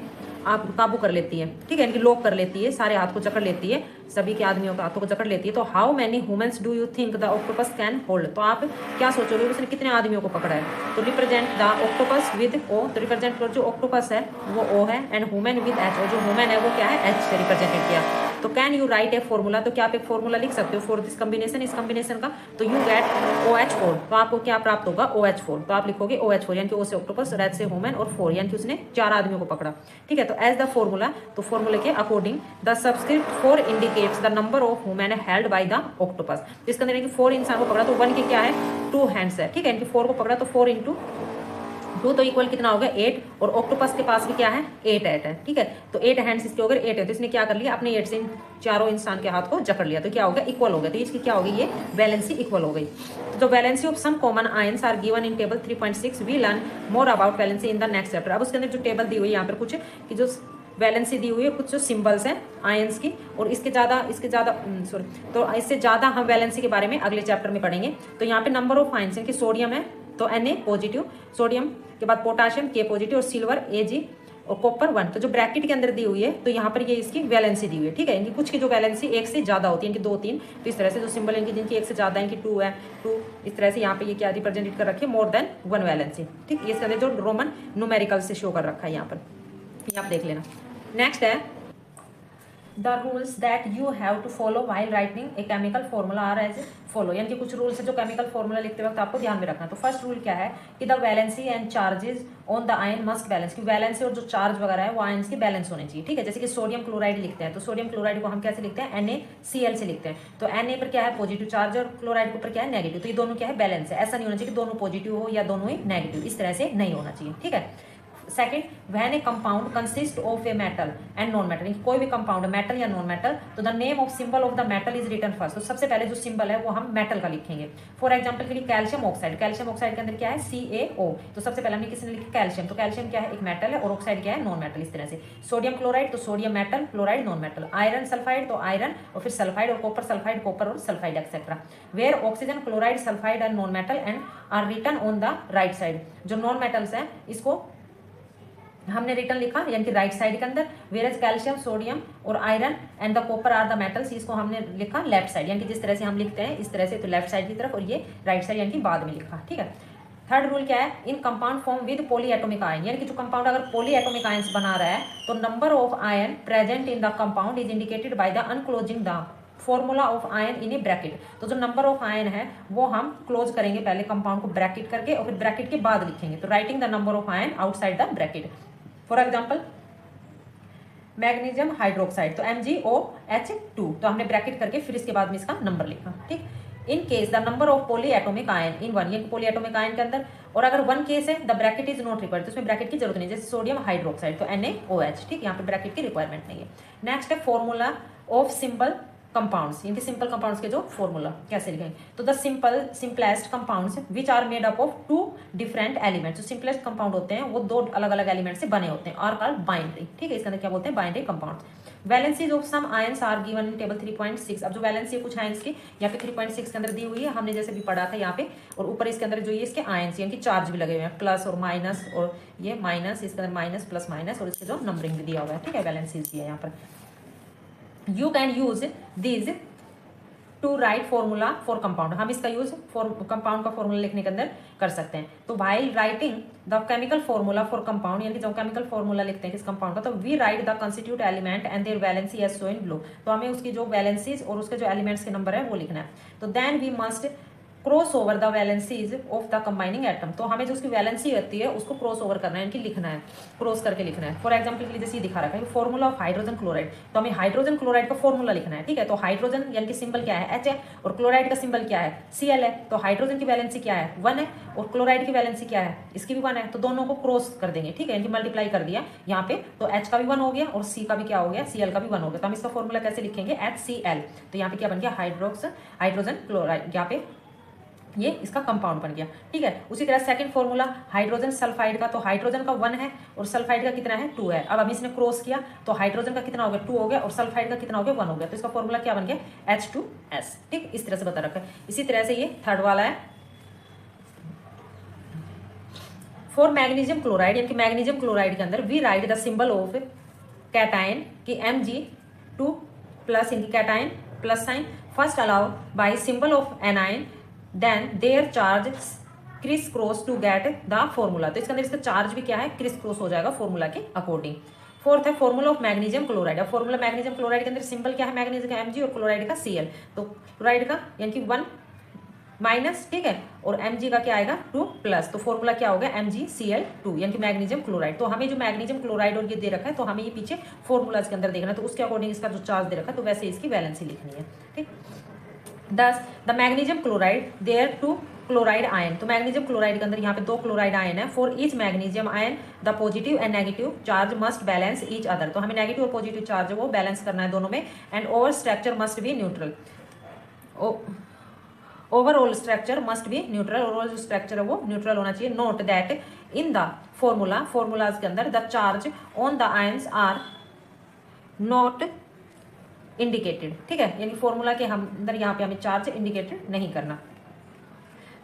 आप काबू कर लेती है। ठीक है, इनकी लॉक कर लेती है, सारे हाथ को जकड़ लेती है, सभी के आदमियों के हाथों को जकड़ लेती है। तो how many humans do you think the octopus can hold? तो आप क्या सोचोगे उसने कितने आदमियों को पकड़ा है? तो represent the octopus with O, तो रिप्रेजेंट कर जो ऑक्टोपस है वो ओ है, एंड ह्यूमन विद एच, और जो ह्यूमन है वो क्या है? एच से रिप्रेजेंटेड किया। तो can you right a formula? तो क्या आप एक फॉर्मूला लिख सकते हो फॉर दिस कॉम्बिनेशन, इस कॉम्बिनेशन का? तो यू गेट OH4, तो आपको क्या प्राप्त होगा? OH4। तो आप लिखोगे OH4, यानी कि ओ से ऑक्टोपस, एच से ह्यूमन और 4, यानी कि उसने 4 आदमियों को पकड़ा। ठीक है, तो एज द फॉर्मूला, तो फॉर्मूले के according the subscript 4 indicates the number of human held by the octopus. इसके अंदर 4 इंसान को पकड़ा तो 1 के क्या है? 2 हैंड्स है। ठीक है, इनकी 4 को पकड़ा तो 4 × 2 तो इक्वल कितना हो गया? 8, और ऑक्टोपस के पास भी क्या है? 8 है। ठीक है, तो 8 हैंड्स इसके हो गए 8 है, तो इसने क्या कर लिया? अपने 8 से इन चारों इंसान के हाथ को जकड़ लिया, तो क्या हो गया? इक्वल हो गया। तो इसकी क्या हो गई? ये वैलेंसी इक्वल हो गई। तो valency of some common ions are given in table 3.6। We learn more about valency in the next chapter. अब उसके अंदर जो टेबल दी हुई है यहाँ पर कुछ कि जो वैलेंसी दी हुई है, कुछ जो सिंबल्स हैं आयंस की, और इससे ज्यादा हम वैलेंसी के बारे में अगले चैप्टर में पढ़ेंगे। तो यहाँ पे नंबर ऑफ आयंस है कि सोडियम है तो Na पॉजिटिव, सोडियम के बाद पोटाशियम K पॉजिटिव, और सिल्वर Ag, और कॉपर 1। तो जो ब्रैकेट के अंदर दी हुई है तो यहाँ पर ये इसकी वैलेंसी दी हुई है। ठीक है, इनकी कुछ की जो वैलेंसी 1 से ज्यादा होती है, इनकी 2, 3, तो इस तरह से जो सिंबल इनकी जिनकी 1 से ज्यादा है, इनकी 2 है, 2, इस तरह से यहाँ पे ये क्या रिप्रेजेंटेड कर रखी है? More than 1 valency. ठीक, ये इसके अंदर जो रोमन न्यूमेरिकल से शो कर रखा है यहाँ पर, आप देख लेना। नेक्स्ट है the rules that you have to follow while writing a chemical formula are as follow, यानी कि कुछ रूल्स है जो केमिकल फॉर्मूला लिखते वक्त आपको ध्यान में रखना। तो फर्स्ट रूल क्या है कि the valency and charges on the ion must balance, की वैलेंसी और जो चार्ज वगैरह है वो आयन्स की बैलेंस होने चाहिए। ठीक है, जैसे कि सोडियम क्लोराइड लिखते हैं तो सोडियम क्लोराइड को हम कैसे लिखते हैं? NaCl से लिखते हैं। तो Na पर क्या है? पॉजिटिव चार्ज, और क्लोराइड के ऊपर क्या है? नेगेटिव। तो ये दोनों क्या है? बैलेंस है। ऐसा नहीं होना चाहिए कि दोनों पॉजिटिव हो या दोनों ही नेगेटिव, इस तरह से नहीं होना चाहिए। ठीक है, second, when a compound consist of a metal and non metal, कोई भी कंपाउंड मेटल या नॉन मेटल, तो the name of symbol of the metal is written first. तो सबसे पहले जो सिंबल है वो हम मेटल का लिखेंगे। फॉर एग्जांपल के लिए कैल्शियम ऑक्साइड, कैल्शियम ऑक्साइड के अंदर क्या है? CaO। तो सबसे पहले हमने किसी ने लिखा कैल्शियम, तो कैल्शियम क्या है? एक मेटल है, और ऑक्साइड क्या है? Non metal. इस तरह से सोडियम क्लोराइड, तो sodium metal, chloride non metal. Iron sulphide, तो आयरन, और फिर सल्फाइड, और कॉपर सल्फाइड, कॉपर और sulphide etcetera. Where oxygen, chloride, sulphide are non metal and are written on the right side. जो नॉन मेटल्स है इसको हमने रिटर्न लिखा यानी कि राइट साइड के अंदर, वेरज कैल्शियम, सोडियम और iron and the copper are the metals, इसको हमने लिखा लेफ्ट साइड, यानी कि जिस तरह से हम लिखते हैं इस तरह से, तो लेफ्ट साइड की तरफ, और ये राइट साइड यानी कि बाद में लिखा। ठीक है, थर्ड रूल क्या है? In compound form with polyatomic ion, यानी कि जो कंपाउंड अगर पॉली एटोमिक आयंस बना रहा है तो number of ion present in the compound is indicated by the enclosing the formula of ion in a bracket. तो जो नंबर ऑफ आयन है वो हम क्लोज करेंगे पहले कंपाउंड को ब्रैकेट करके और फिर ब्रैकेट के बाद लिखेंगे। तो writing the number of ion outside the bracket. For example magnesium hydroxide, तो MgOH2, तो हमने ब्रैकेट करके फिर इसके बाद में इसका नंबर लिखा। ठीक, in case the number of poly atomic ion in one, ये पॉली एटोमिक आयन के अंदर, और अगर वन केस है the bracket is not required, तो उसमें ब्रैकेट की जरूरत नहीं, जैसे सोडियम हाइड्रोक्साइड तो NaOH। ठीक, यहाँ पे ब्रैकेट की रिक्वायरमेंट नहीं है। नेक्स्ट है फॉर्मूला ऑफ सिंपल कंपाउंड्स, इनके सिंपल कंपाउंड्स के जो फॉर्मूला कैसे लिखेंगे। तो the simplest compounds which are made up of two different elements, जो सिंपलेस्ट कंपाउंड होते हैं वो दो अलग अलग एलिमेंट से बने होते हैं, आर कॉल्ड बाइनरी। ठीक है, इसके अंदर क्या बोलते हैं, binary compounds. Valencies of some ions are given in table 3.6। अब जो वैलेंसी है कुछ आयंस की यहाँ पे 3.6 के अंदर दी हुई है, हमने जैसे भी पढ़ा था यहाँ पे, और ऊपर इसके अंदर जो ये इसके आयंस यानी कि चार्ज भी लगे हुए हैं, प्लस और माइनस, और ये माइनस, इसके अंदर माइनस प्लस माइनस, और इसके जो नंबरिंग भी दिया हुआ है। ठीक है, वैलेंसीज दिया है यहाँ पर। You can use these two right formula for compound, हम इसका यूज कंपाउंड का फॉर्मूला लिखने के अंदर कर सकते हैं। तो while writing the chemical formula for compound, यानी जब केमिकल फॉर्मूला लिखते हैं किस कंपाउंड का, तो we write the constitute element and their valency as shown in blue, तो हमें उसकी जो वैलेंसीज और उसके जो एलिमेंट्स के नंबर है वो लिखना है। तो then we must cross over the valencies of the combining atom, तो हमें जो उसकी वैलेंसी रहती है उसको क्रॉस ओवर करना है, इनकी लिखना है, क्रॉस करके लिखना है। फॉर एग्जाम्पल के लिए जैसे ये दिखा रखा है फॉर्मूला ऑफ हाइड्रोजन क्लोराइड, तो हमें हाइड्रोजन क्लोराइड का फॉर्मूला लिखना है। ठीक है, तो हाइड्रोजन यानी कि सिंबल क्या है H है, और क्लोराइड का सिंबल क्या है Cl है, तो हाइड्रोजन की वैलेंसी क्या है 1 है, और क्लोराइड की वैलेंसी क्या है, इसकी भी 1 है, तो दोनों को क्रॉस कर देंगे। ठीक है, इनकी मल्टीप्लाई कर दिया यहाँ पे, तो H का भी 1 हो गया और C का भी क्या हो गया, Cl का भी 1 हो गया। तो हम इसका फॉर्मूला कैसे लिखेंगे, HCl, तो यहाँ पे क्या बन गया हाइड्रोजन क्लोराइड, यहाँ पे ये इसका कंपाउंड बन गया। ठीक है, उसी तरह सेकंड फॉर्मूला हाइड्रोजन सल्फाइड का, तो हाइड्रोजन का 1 है और सल्फाइड का कितना है 2 है। अब हम इसने क्रॉस किया तो हाइड्रोजन का कितना हो गया 2 हो गया, और सल्फाइड का कितना हो गया 1 हो गया, तो इसका फॉर्मूला क्या बन गया H2S। ठीक, इस तरह से बता रखा है। इसी तरह से ये थर्ड वाला है फॉर मैग्नीशियम क्लोराइड, यानी कि मैग्नीशियम क्लोराइड के अंदर we write the symbol of cation की Mg2 प्लस, इनकी कैटायन प्लस साइन, फर्स्ट अलाउ by symbol of anion, then their charge criss cross to get the formula, तो इसके अंदर इसका चार्ज भी क्या है क्रिस क्रॉस हो जाएगा फॉर्मूला के अकॉर्डिंग। फोर्थ है फॉर्मूला ऑफ मैग्नीशियम क्लोराइड, अब फॉर्मूला मैग्नीशियम क्लोराइड के अंदर सिंबल क्या है मैग्नीशियम का Mg और क्लोराइड का Cl, तो क्लोराइड का यानी कि 1 माइनस, ठीक है, और Mg का क्या आएगा 2 प्लस, तो फॉर्मूला क्या हो गया MgCl2 यानी कि मैग्नीशियम क्लोराइड। तो हमें जो मैग्नीशियम क्लोराइड और ये दे रखा है, तो हमें ये पीछे फॉर्मूला के अंदर देखना है, तो उसके अकॉर्डिंग इसका जो चार्ज दे रखा है तो वैसे इसकी वैलेंसी लिखनी है। ठीक, thus the magnesium chloride there two chloride ion, तो मैग्नीशियम क्लोराइड के अंदर यहाँ पे 2 क्लोराइड आयन है। For each magnesium ion the positive and negative charge must balance each other, तो हमें नेगेटिव और पॉजिटिव चार्ज वो बैलेंस करना है दोनों में। And over structure must be neutral, overall structure must be neutral, overall जो स्ट्रक्चर है वो न्यूट्रल होना चाहिए। Note that in the formulas के अंदर the charge on the ions are not indicated. ठीक है, यानी फॉर्मूला के हम अंदर यहाँ पे हमें चार्ज इंडिकेटेड नहीं करना।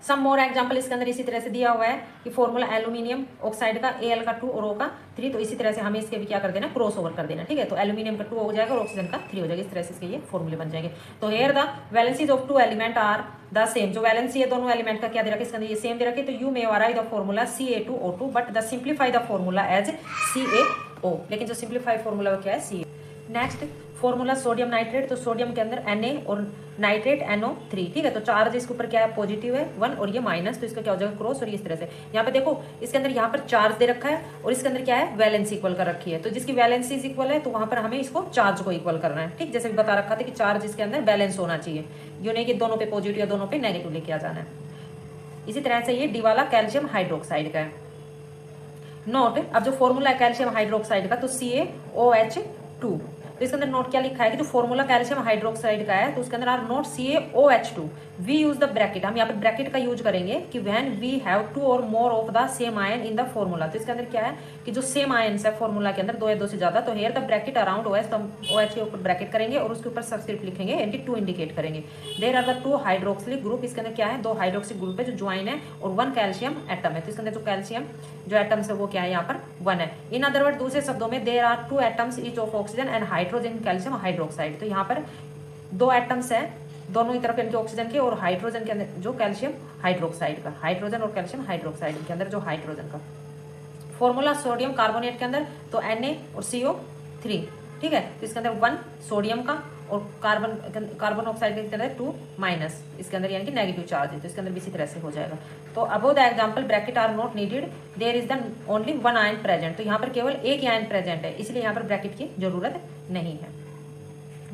सम मोर एग्जांपल इसके अंदर इसी तरह से दिया हुआ है कि फॉर्मूला एल्यूमिनियम ऑक्साइड का Al का 2 और O का 3, तो इसी तरह से हमें इसके भी क्या कर देना क्रॉस ओवर कर देना। ठीक है, तो एल्यूमिनियम का 2 हो जाएगा और ऑक्सीजन का 3 हो जाएगा, इस तरह से इसके ये फॉर्मूले बन जाएंगे। तो here the valencies of 2 element are the same, जो वैलेंसी है दोनों एलिमेंट का क्या दे रखा है इसके अंदर ये सेम दे रखे, तो you may write the formula Ca2O2 but the simplify the formula as CaO, लेकिन जो सिंप्लीफाई फॉर्मूला क्या है Ca। Next formula sodium nitrate, तो सोडियम के अंदर Na और नाइट्रेट NO3। ठीक है, तो चार्ज इसके ऊपर क्या है पॉजिटिव है 1 और ये माइनस, तो इसका क्या हो जाएगा क्रॉस, और इस तरह से यहाँ पे देखो इसके अंदर यहाँ पर चार्ज दे रखा है और इसके अंदर क्या है वैलेंसी इक्वल कर रखी है, तो जिसकी वैलेंसी इक्वल है तो वहां पर हमें इसको चार्ज को इक्वल करना है। ठीक, जैसे भी बता रखा था कि चार्ज इसके अंदर बैलेंस होना चाहिए, यूँ नहीं कि दोनों पे पॉजिटिव या दोनों पे नेगेटिव लेके आ जाना है। इसी तरह से ये डी वाला कैल्शियम हाइड्रोक्साइड का है। नोट, अब जो फॉर्मूला है कैल्शियम हाइड्रोक्साइड का तो CaOH2, तो इसके अंदर नोट क्या लिखा है कि जो फॉर्मूला कैल्शियम हाइड्रोक्साइड का है तो उसके अंदर are note CaOH2, we use the bracket, हम यहाँ पर ब्रैकेट का यूज करेंगे कि व्हेन वी हैव 2 और more of the same ion in the formula, तो इसके अंदर क्या है कि जो सेम आयन है फॉर्मूला के अंदर 2 या 2 से ज्यादा, तो here the bracket around OH, तो OH के ऊपर ब्रैकेट करेंगे और उसके ऊपर सबस्क्रिप्ट लिखेंगे यानी 2 इंडिकेट करेंगे। There are the 2 hydroxylic group, इसके अंदर क्या है 2 हाइड्रोक्सिल ग्रुप है जो ज्वाइन है और 1 कैल्शियम एटम है, तो इसके अंदर जो कैल्शियम जो एटम्स है वो क्या है यहाँ पर 1 है। इन अदर वर्ड दूसरे शब्दों में there are 2 atoms each of oxygen and hydrogen calcium hydroxide, तो यहाँ पर 2 एटम्स है दोनों ही तरफ इनके ऑक्सीजन के और हाइड्रोजन के अंदर जो कैल्शियम हाइड्रोक्साइड का, हाइड्रोजन और कैल्शियम हाइड्रोक्साइड के अंदर जो हाइड्रोजन का। फॉर्मूला सोडियम कार्बोनेट के अंदर तो Na और CO3। ठीक है, तो इसके अंदर 1 सोडियम का और कार्बन ऑक्साइड के अंदर 2 माइनस, इसके अंदर यानी कि नेगेटिव चार्ज है, तो इसके अंदर भी इसी तरह से हो जाएगा। तो above the example bracket are not needed, there is the only one ion present, तो यहाँ पर केवल एक ही आयन प्रेजेंट है, इसलिए यहाँ पर ब्रैकेट की जरूरत नहीं है।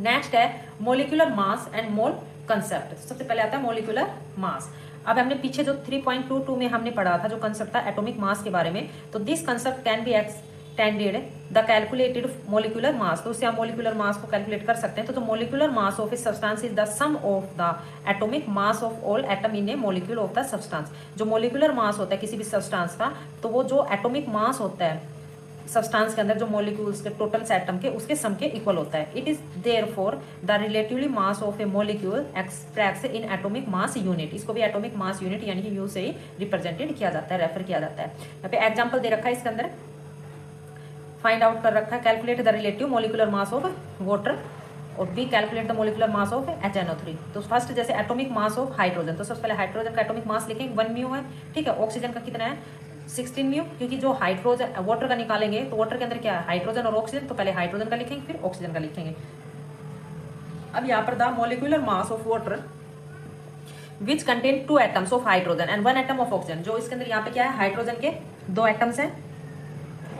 नेक्स्ट है molecular mass and mole concept. सबसे पहले आता है मोलिकुलर मास। अब हमने पीछे जो 3.22 में हमने पढ़ा था जो कंसेप्ट था एटॉमिक मास के बारे में, तो this concept can be extended the calculated molecular mass, तो उससे हम मोलिकुलर मास को कैलकुलेट कर सकते हैं। तो molecular mass of a substance is the sum of the atomic mass of all atom in a molecule of the substance. जो molecular mass होता है किसी भी सब्सटेंस का, तो वो जो एटॉमिक मास होता है सब्सटेंस के अंदर जो मॉलिक्यूल्स के टोटल एटम के उसके सम के इक्वल होता है। It is therefore the relatively mass of A molecule express in atomic mass unit, इसको भी एटॉमिक मास यूनिट यानी कि यू से ही रिप्रेजेंटेड किया जाता है, रेफर किया जाता है। यहाँ पे एग्जांपल दे रखा है इसके अंदर, फाइंड आउट कर रखा है calculate the relative molecular mass of water और B calculate the molecular mass of HNO3। तो फर्स्ट जैसे एटॉमिक मास ऑफ हाइड्रोजन, तो सबसे पहले हाइड्रोजन का एटॉमिक मास लिखेंगे 1 म्यू है, ठीक है। ऑक्सीजन का कितना है 16 म्यू, क्योंकि जो हाइड्रोजन वाटर का निकालेंगे तो वाटर के अंदर क्या है हाइड्रोजन और ऑक्सीजन, तो पहले हाइड्रोजन का लिखेंगे फिर ऑक्सीजन का लिखेंगे। अब यहाँ पर the molecular mass of water which contain 2 atoms of hydrogen and 1 atom of oxygen, जो इसके अंदर यहाँ पे क्या है हाइड्रोजन के 2 एटम्स हैं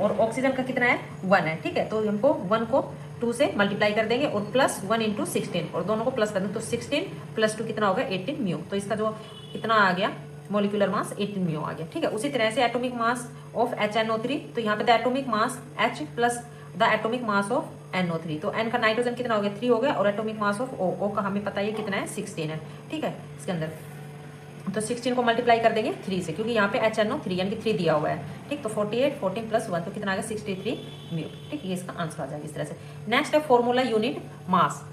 और ऑक्सीजन का कितना है 1 है, ठीक है। तो हमको 1 को 2 से मल्टीप्लाई कर देंगे और प्लस 1 इंटू 16 और दोनों को प्लस कर देंगे, तो 16 प्लस 2 कितना होगा 18 म्यू, तो इसका जो कितना आ गया मॉलिक्यूलर मास 18 म्यू आ गया, ठीक है। उसी तरह से एटॉमिक मास ऑफ HNO3, तो यहाँ पे the atomic mass H plus the atomic mass of NO3, तो N का नाइट्रोजन कितना हो गया 3 हो गया और एटॉमिक मास ऑफ O का हमें पता है कितना है 16 है, ठीक है। इसके अंदर तो 16 को मल्टीप्लाई कर देंगे 3 से, क्योंकि यहाँ पे HNO3 यानी कि 3 दिया हुआ है, ठीक। तो 48 14 प्लस 1 तो कितना आ गया 63 म्यू, ठीक। ये इसका आंसर आ जाएगा इस तरह से। नेक्स्ट है formula unit mass.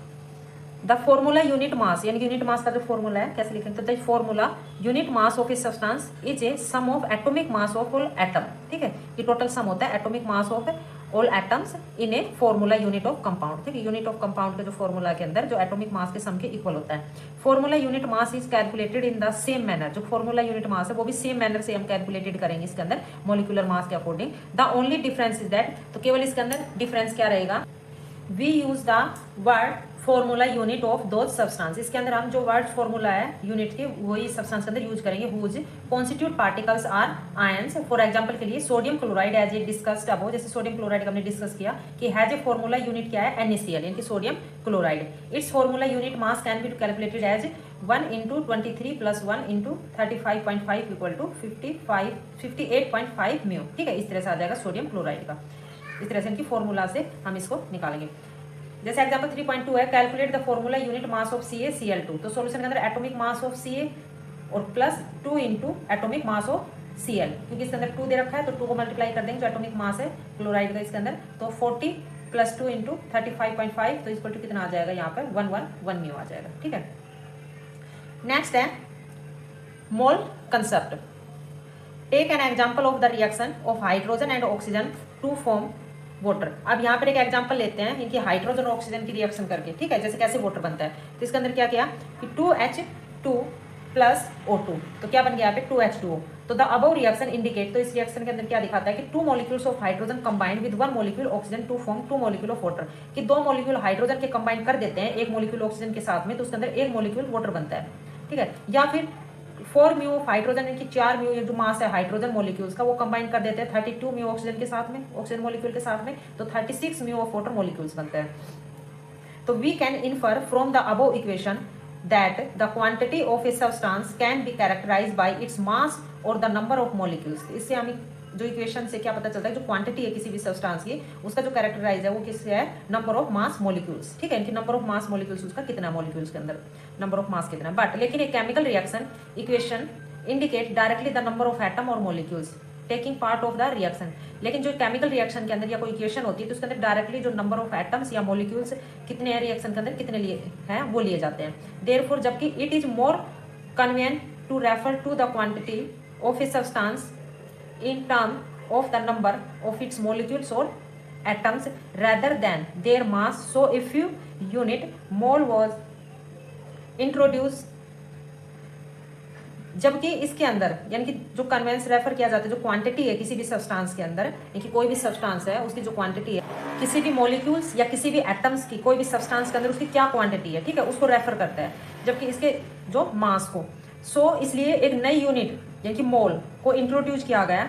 The formula unit मास यानी कि यूनिट मास का जो फॉर्मूला है कैसे लिखेंगे, तो the formula unit mass of a substance is a sum of atomic mass of all atom, ठीक है। ये टोटल सम होता है atomic mass of all atoms in a formula unit of compound, ठीक है। यूनिट ऑफ कंपाउंड के जो formula के अंदर जो एटॉमिक मास के सम के इक्वल होता है। Formula unit mass is calculated in the same manner, जो फॉर्मूला यूनिट मास है वो भी सेम मैनर से हम कैलकुलेटेड करेंगे इसके अंदर मॉलिक्यूलर मास के according. The only difference is that, तो केवल इसके अंदर डिफरेंस क्या रहेगा, we use the word formula unit of those substance, इसके अंदर हम जो वर्ड फॉर्मूला है यूनिट के वही सब्सटेंस के अंदर यूज करेंगे। Whose constitute particles are ions, for example के लिए sodium chloride as a discussed above, जैसे सोडियम क्लोराइड का हमने डिस्कस किया कि हैज ए फॉर्मूला यूनिट क्या है NaCl यानी कि sodium chloride. Its formula unit mass can be calculated as 1 into 23 plus 1 into 35.5 equal to 58.5 mu, ठीक है। इस तरह से आ जाएगा सोडियम क्लोराइड का, इस तरह से इनकी फॉर्मूला से हम इसको निकालेंगे। जैसे एग्जांपल 3.2 है calculate the formula unit mass of CaCl2, तो सॉल्यूशन के अंदर एटॉमिक मास ऑफ Ca और plus 2 into atomic mass of Cl, क्योंकि इसके अंदर 2 दे रखा है तो 2 को मल्टीप्लाई कर देंगे जो एटॉमिक मास है क्लोराइड का इसके अंदर, तो 40 प्लस 2 इंटू 35.5 तो इक्वल टू कितना आ जाएगा यहाँ पर 111 म्यू आ जाएगा, ठीक है। नेक्स्ट है mole concept. Take an example of the reaction of hydrogen and oxygen to form water. अब यहाँ पर एक एग्जांपल लेते हैं इनकी हाइड्रोजन और ऑक्सीजन की रिएक्शन करके, ठीक है। जैसे कैसे वाटर बनता है, तो इसके अंदर क्या किया कि 2H2 प्लस O2, तो क्या बन गया यहाँ पे 2H2O। तो द अबव रिएक्शन इंडिकेट, तो इस रिएक्शन के अंदर क्या दिखाता है कि 2 molecules of hydrogen combined with 1 molecule oxygen to form 2 molecule of water, कि 2 मॉलिक्यूल हाइड्रोजन के कंबाइन कर देते हैं 1 मॉलिक्यूल ऑक्सीजन के साथ में, तो उसके अंदर 1 मॉलिक्यूल वाटर बनता है, ठीक है। या फिर 4 म्यू ऑफ हाइड्रोजन यानी कि 4 म्यू जो मास है हाइड्रोजन मॉलिक्यूल्स का वो कंबाइन कर देते हैं 32 म्यू ऑक्सीजन के साथ में, ऑक्सीजन मॉलिक्यूल के साथ में, तो 36 म्यू ऑफ वाटर मॉलिक्यूल्स बनते हैं। तो we can infer from the above equation that the quantity of a substance can be characterized by its mass or the number of molecules। इससे हमें जो इक्वेशन से क्या पता चलता है जो क्वांटिटी है किसी भी सब्सटेंस की उसका जो कैरेक्टराइज है वो किससे है नंबर ऑफ मास मॉलिक्यूल्स, ठीक है। इनकी नंबर ऑफ मास मॉलिक्यूल्स उसका कितना मॉलिक्यूल्स के अंदर नंबर ऑफ मास कितना, बट लेकिन एक chemical reaction equation indicate directly the number of atom और molecules taking part of the reaction. लेकिन जो केमिकल रिएक्शन के अंदर या कोई इक्वेशन होती है तो उसके अंदर डायरेक्टली जो नंबर ऑफ एटम्स या मॉलिक्यूल्स कितने हैं रिएक्शन के अंदर कितने लिए हैं वो लिए जाते हैं। देयरफॉर जबकि it is more convenient to refer to the quantity of a substance in term of the number of its molecules or atoms rather than their mass, so a few unit mole was introduced जबकि इसके अंदर यानी कि जो convince refer किया जाता है, जो क्वांटिटी है किसी भी सब्सटेंस के अंदर, यानी कि कोई भी सब्सटेंस है उसकी जो क्वांटिटी है, किसी भी मॉलिक्यूल्स या किसी भी एटम्स की कोई भी सब्सटेंस के अंदर उसकी क्या क्वांटिटी है, ठीक है, उसको रेफर करता है। जबकि इसके जो मास को, सो इसलिए एक नई यूनिट यानी कि मोल को इंट्रोड्यूस किया गया।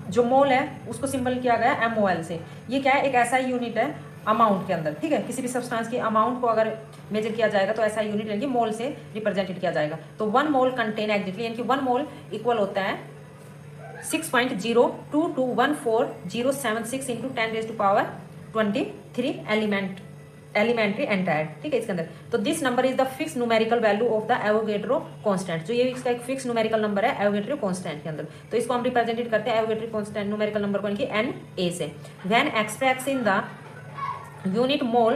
जो मोल है उसको सिंबल किया गया MOL से। ये क्या है, एक ऐसा यूनिट है अमाउंट के अंदर, ठीक है, किसी भी सब्सटेंस की अमाउंट को अगर मेजर किया जाएगा तो ऐसा यूनिट यानी कि मोल से रिप्रेजेंटेड किया जाएगा। तो 1 मोल कंटेन एग्जैक्टली यानी कि 1 मोल इक्वल होता है 6.02214076 इंटू 10⁻23 एलिमेंट्री एंटायर, ठीक है, इसके अंदर। तो this number is the fix numerical value of the Avogadro constant. जो ये इसका एक फिक्स न्यूमेरिकल नंबर है एवोगेड्रो कांस्टेंट के अंदर। तो इसको हम रिप्रेजेंटेड करते हैं एवोगेड्रो कांस्टेंट न्यूमेरिकल नंबर को यानी कि Na से। When express in the unit mole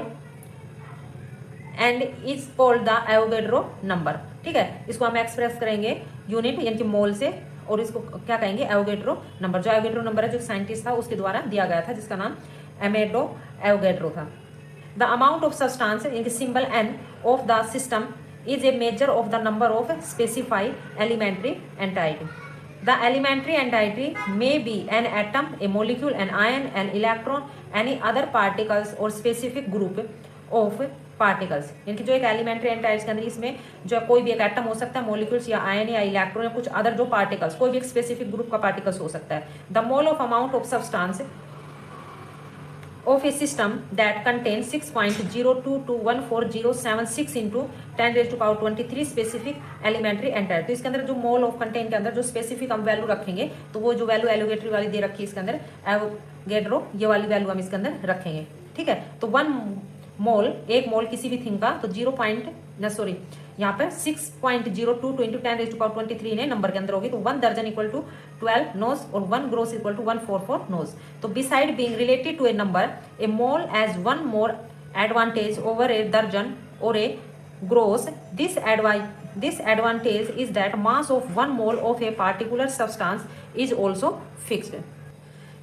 and is called the Avogadro number, ठीक है। इसको हम एक्सप्रेस करेंगे यूनिट यानी कि मोल से, और इसको क्या कहेंगे, एवोगेड्रो नंबर। जो एवोगेड्रो नंबर है जो साइंटिस्ट था उसके द्वारा दिया गया था, जिसका नाम एमेडो एवोगेड्रो था। The amount of substance in the symbol N of the system is a measure of the number of specified elementary entity. The elementary entity may be an atom, a molecule, an ion, an electron, any other particles or specific group of particles। यानी कि जो एक elementary एंटाइट्स के अंदर इसमें जो कोई भी एक एटम हो सकता है, मोलिक्यूल्स या आयन या इलेक्ट्रॉन या कुछ अदर जो पार्टिकल्स, कोई भी एक स्पेसिफिक ग्रुप का पार्टिकल्स हो सकता है। The mole of amount of substance of a system that contains 6.02214076 into 10⁻23 specific elementary entire. तो इसके अंदर जो मोल ऑफ कंटेन के अंदर जो स्पेसिफिक हम वैल्यू रखेंगे, तो वो जो वैल्यू एलोगेट्री वाली दे रखी है इसके अंदर एवोगेड्रो, ये वाली वैल्यू हम इसके अंदर रखेंगे, ठीक है। तो 1 मोल, एक मोल किसी भी थिंग का, तो यहाँ पर 6.022 इंटू 10⁻23 ने नंबर के अंदर होगी। तो 1 दर्जन इक्वल टू 12 नोज और 1 ग्रोस इक्वल टू 144 नोज। तो beside being related to a number, a mole as 1 more advantage over a दर्जन और a gross. This advantage is that mass of 1 mole of a particular substance is also fixed.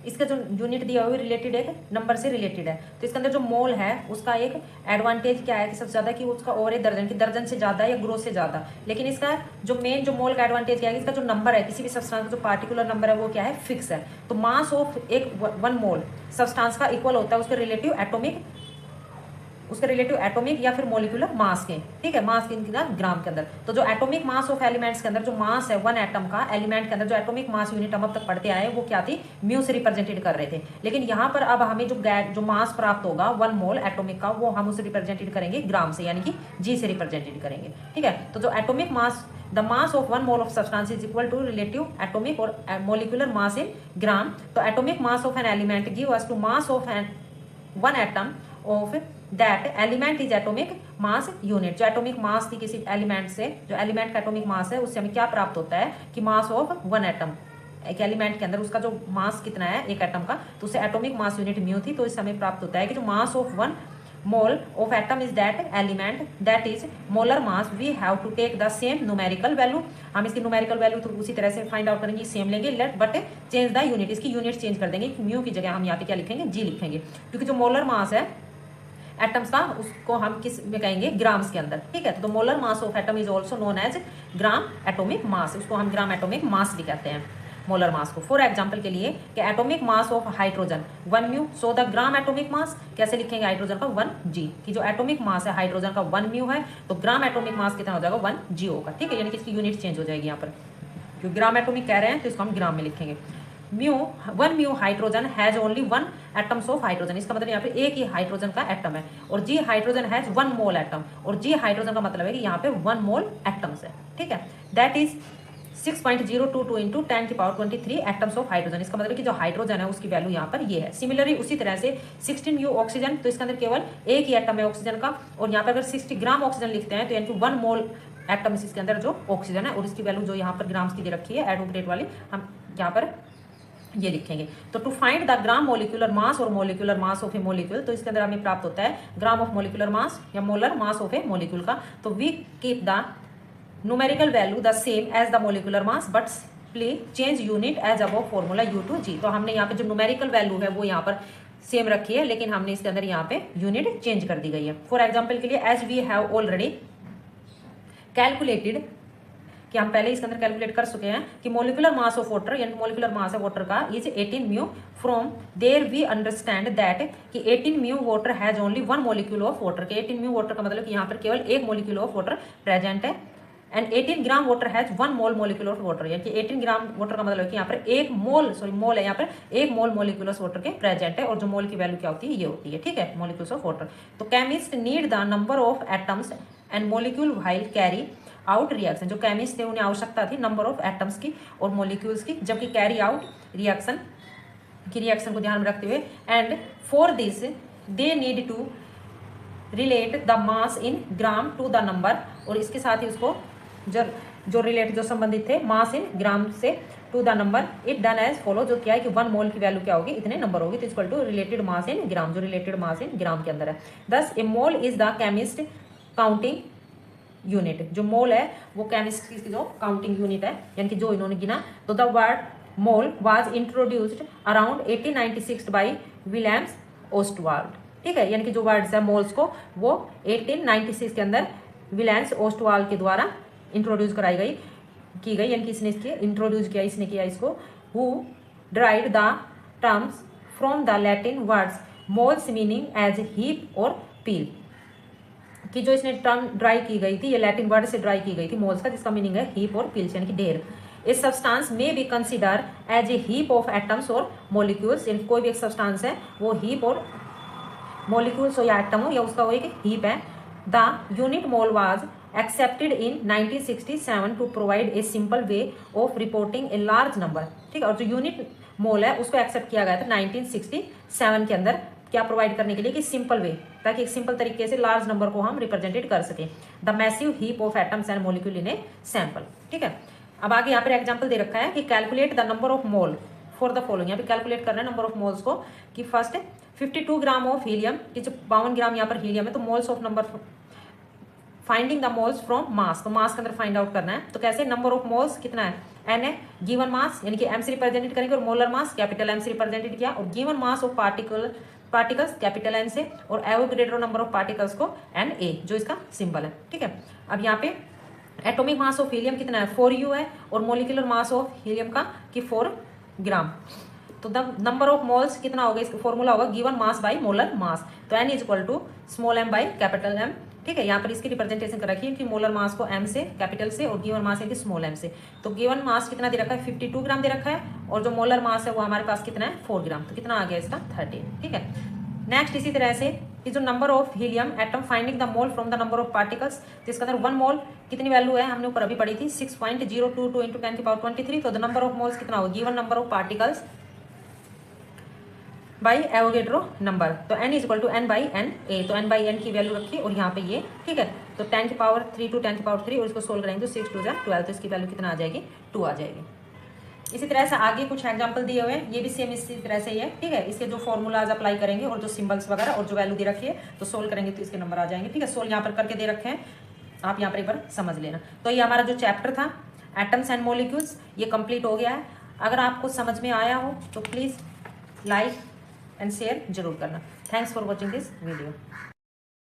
इसका जो unit दिया हुआ है related है, number से related है। तो इसके अंदर जो मोल है उसका एक एडवांटेज क्या है कि सबसे ज्यादा कि उसका और दर्जन की दर्जन से ज्यादा या ग्रोथ से ज्यादा। लेकिन इसका जो मेन जो मोल का एडवांटेज क्या है, इसका जो नंबर है किसी भी सब्सटेंस का जो पार्टिकुलर नंबर है वो क्या है, फिक्स है। तो मास ऑफ एक 1 मोल सब्सटेंस का इक्वल होता है उसके रिलेटिव एटॉमिक या फिर मोलिकुलर मास के, ठीक है, मास के ग्राम के अंदर। तो जो एटॉमिक मास ऑफ एलिमेंट्स के अंदर जो मास है 1 एटम का एलिमेंट के अंदर, जो एटॉमिक मास यूनिट हम अब तक पढ़ते आए वो क्या थी, म्यू से रिप्रेजेंटेड कर रहे थे। लेकिन यहाँ पर अब हमें जो मास प्राप्त होगा 1 मोल एटॉमिक का, वो हम उसे रिप्रेजेंटेड करेंगे ग्राम से, यानी कि G से रिप्रेजेंटेड करेंगे, ठीक है। तो जो atomic mass, the mass of 1 mole of substance is equal to relative atomic और मोलिकुलर मास इन ग्राम। तो atomic mass of an element give us to mass of 1 atom of that element is atomic mass unit. जो atomic mass थी किसी element से, जो element का atomic mass है उससे हमें क्या प्राप्त होता है कि मास ऑफ 1 एटम, एक एलिमेंट के अंदर उसका जो मास कितना है एक एटम का, तो उससे एटॉमिक मास यूनिट म्यू थी। तो इससे हमें प्राप्त होता है कि जो mass of 1 mole of atom is that element that is molar mass. We have to take the same numerical value. हम इसकी न्यूमेरिकल वैल्यू तो उसी तरह से फाइंड आउट करेंगे, सेम लेंगे, let but change the unit. इसकी यूनिट चेंज कर देंगे, म्यू की जगह हम यहाँ पे क्या लिखेंगे, G लिखेंगे, क्योंकि जो मोलर मास है एटम्स का उसको हम किस में कहेंगे, ग्राम्स के अंदर, ठीक है। तो molar mass of atom is also known as gram atomic mass. उसको हम ग्राम एटॉमिक मास भी कहते हैं मोलर मास को। फॉर एग्जांपल के लिए कि atomic mass of hydrogen 1 mu, so the gram atomic मास कैसे लिखेंगे, हाइड्रोजन का 1 G, कि जो एटॉमिक मास है हाइड्रोजन का 1 म्यू है, तो ग्राम एटॉमिक मास कितना हो जाएगा, 1 G होगा, ठीक है। यानी कि इसकी यूनिट चेंज हो जाएगी यहाँ पर, क्योंकि ग्राम एटॉमिक कह रहे हैं तो इसको हम ग्राम में लिखेंगे। 1 mu hydrogen has only 1 atoms of hydrogen. इसका मतलब यहाँ पे एक ही हाइड्रोजन का एटम है। और G hydrogen has 1 mole atom, और G हाइड्रोजन का मतलब है कि यहाँ पे 1 मोल एटम्स है, ठीक है। That is 6.022 into 10⁻23 atoms of hydrogen. इसका मतलब कि जो हाइड्रोजन है उसकी वैल्यू यहाँ पर ये है। सिमिलरली उसी तरह से 16 म्यू ऑक्सीजन, तो इसके अंदर केवल एक ही एटम है ऑक्सीजन का, और यहाँ पर अगर 60 ग्राम ऑक्सीजन लिखते हैं तो यानी कि 1 मोल एटम इसके अंदर जो ऑक्सीजन है, और इसकी वैल्यू जो यहाँ पर ग्राम्स की दे रखी है एडोग्रेड वाली, हम यहाँ पर ये लिखेंगे। तो to find the gram molecular mass और molecular mass of a molecule, तो इसके अंदर हमें प्राप्त होता है ग्राम ऑफ मोलिकुलर मास या molar mass of a molecule का। तो we keep the numerical value the same as the molecular mass but change unit as above formula U2G। तो हमने यहाँ पे जो न्यूमेरिकल वैल्यू है वो यहाँ पर सेम रखी है, लेकिन हमने इसके अंदर यहाँ पे यूनिट चेंज कर दी गई है। फॉर एग्जाम्पल के लिए as we have already calculated कि हम पहले इसके अंदर कैलकुलेट कर चुके हैं कि मोलिकुलर मास ऑफ वाटर यानी मोलिकुलर मास ऑफ वाटर का is 18 mu from there we understand that कि 18 mu water has only one molecule of water के 18 म्यू वाटर का मतलब कि यहाँ पर केवल एक मोलिक्यूल ऑफ वाटर प्रेजेंट है and 18 gram water has 1 mole molecule of water यानी कि 18 ग्राम वाटर का मतलब कि यहाँ पर एक मोल मोल है यहाँ पर एक मोल मोलिक्यूल ऑफ वाटर के प्रेजेंट है और जो मोल की वैल्यू क्या होती है ये होती है ठीक है मोलिक्यूल्स ऑफ वाटर। तो chemist need the number of atoms and molecule while carry out reaction जो केमिस्ट थे उन्हें आवश्यकता थी नंबर ऑफ एटम्स की और मोलिक्यूल्स की जबकि कैरी आउट रिएक्शन की रिएक्शन को ध्यान में रखते हुए and for this they need to relate the mass in gram to the number और इसके साथ ही उसको जो रिलेट जो संबंधित थे मास इन ग्राम से to the number it done as follow जो क्या है कि 1 मोल की वैल्यू क्या होगी इतने नंबर होगी तो equal to related mass in gram जो रिलेटेड मास इन ग्राम के अंदर है। Thus a mole is the chemist counting unit जो मोल है वो केमिस्ट की जो काउंटिंग यूनिट है यानी कि जो इन्होंने गिना। तो the word mole was introduced around 1896 by Williams Ostwald ठीक है यानी कि जो वर्ड्स है मोल्स को वो 1896 के अंदर विलियम्स ओस्टवाल्ड के द्वारा इंट्रोड्यूस कराई गई की गई यानी कि इसने इसके इंट्रोड्यूस किया इसने किया इसको who derived the terms from the Latin words moles meaning as heap और पील कि जो इसने टर्म ड्राई की गई थी ये लैटिन वर्ड से ड्राई की गई थी मोल्स का जिसका मीनिंग है हीप और पील्स यानी कि ढेर। इस सब्सटेंस में भी consider as a heap of atoms और मोलिक्यूल्स यानी कोई भी एक सब्सटेंस है वो हीप और मोलिक्यूल्स हो या एटम हो या उसका वो एक हीप है। The unit mole was accepted in 1967 to provide a simple way of reporting a large number ठीक है और जो यूनिट मोल है उसको एक्सेप्ट किया गया था 1967 के अंदर क्या प्रोवाइड करने के लिए कि सिंपल वे ताकि एक सिंपल तरीके से लार्ज नंबर को हम रिप्रेजेंटेड कर सके the massive heap of atoms and molecule in a sample ठीक है। अब आगे यहाँ पर एग्जाम्पल दे रखा है कि calculate the number of mole for the following यहाँ पे कैलकुलेट करना है नंबर ऑफ मोल्स को कि फर्स्ट 52 ग्राम ऑफ हीलियम कि जो 52 ग्राम यहाँ पर हीलियम है तो moles of number finding the moles from mass तो मास के अंदर फाइंड आउट करना है तो कैसे नंबर ऑफ मोल्स कितना है एन है गिवन मास यानी कि एम से रिप्रेजेंटेड करेंगे और मोलर मास कैपिटल एम से रिप्रेजेंटेड किया और given mass of particles capital N से और एवोगैड्रो नंबर ऑफ पार्टिकल्स को एन ए जो इसका सिंबल है ठीक है। अब यहाँ पे एटॉमिक मास ऑफ हीलियम कितना है 4u है और मोलिकुलर मास ऑफ हीलियम का कि 4 ग्राम तो द नंबर ऑफ मोल्स कितना होगा इसका फॉर्मूला होगा given mass by molar mass तो N is equal to small M by capital M ठीक है। यहाँ पर इसकी रिप्रेजेंटेशन कर रखी है कि मोलर मास को एम से कैपिटल से और गिवन मास है कि स्मॉल एम से तो गिवन मास कितना दे रखा है 52 ग्राम दे रखा है और जो मोलर मास है वो हमारे पास कितना है 4 ग्राम तो कितना आ गया इसका 13 ठीक है। नेक्स्ट इसी तरह से कि जो number of helium atom finding the mole from the number of particles जिसके अंदर 1 मोल कितनी वैल्यू है हमने ऊपर अभी पढ़ी थी 6.022 इंटू 10 की पावर 23 तो द नंबर ऑफ मोल्स कितना होगा given number of particles by Avogadro number तो n is equal to n by N A तो n बाई एन की वैल्यू रखी और यहाँ पे ये ठीक है तो 10 की पावर 3 टू 10 की पावर 3 और इसको सोल्व करेंगे तो 6 2 12 तो इसकी वैल्यू कितना आ जाएगी 2 आ जाएगी। इसी तरह से आगे कुछ एग्जांपल दिए हुए हैं ये भी सेम इसी तरह से ही है ठीक है। इसके जो फॉर्मूलाज अप्लाई करेंगे और जो सिंबल्स वगैरह और जो वैल्यू दे रखी है तो सोल्व करेंगे तो इसके नंबर आ जाएंगे ठीक है। सोल्व यहाँ पर करके दे रखे हैं आप यहाँ पर एक बार समझ लेना। तो ये हमारा जो चैप्टर था एटम्स एंड मॉलिक्यूल्स ये कंप्लीट हो गया है। अगर आपको समझ में आया हो तो प्लीज़ लाइक एंड शेयर जरूर करना। Thanks for watching this video.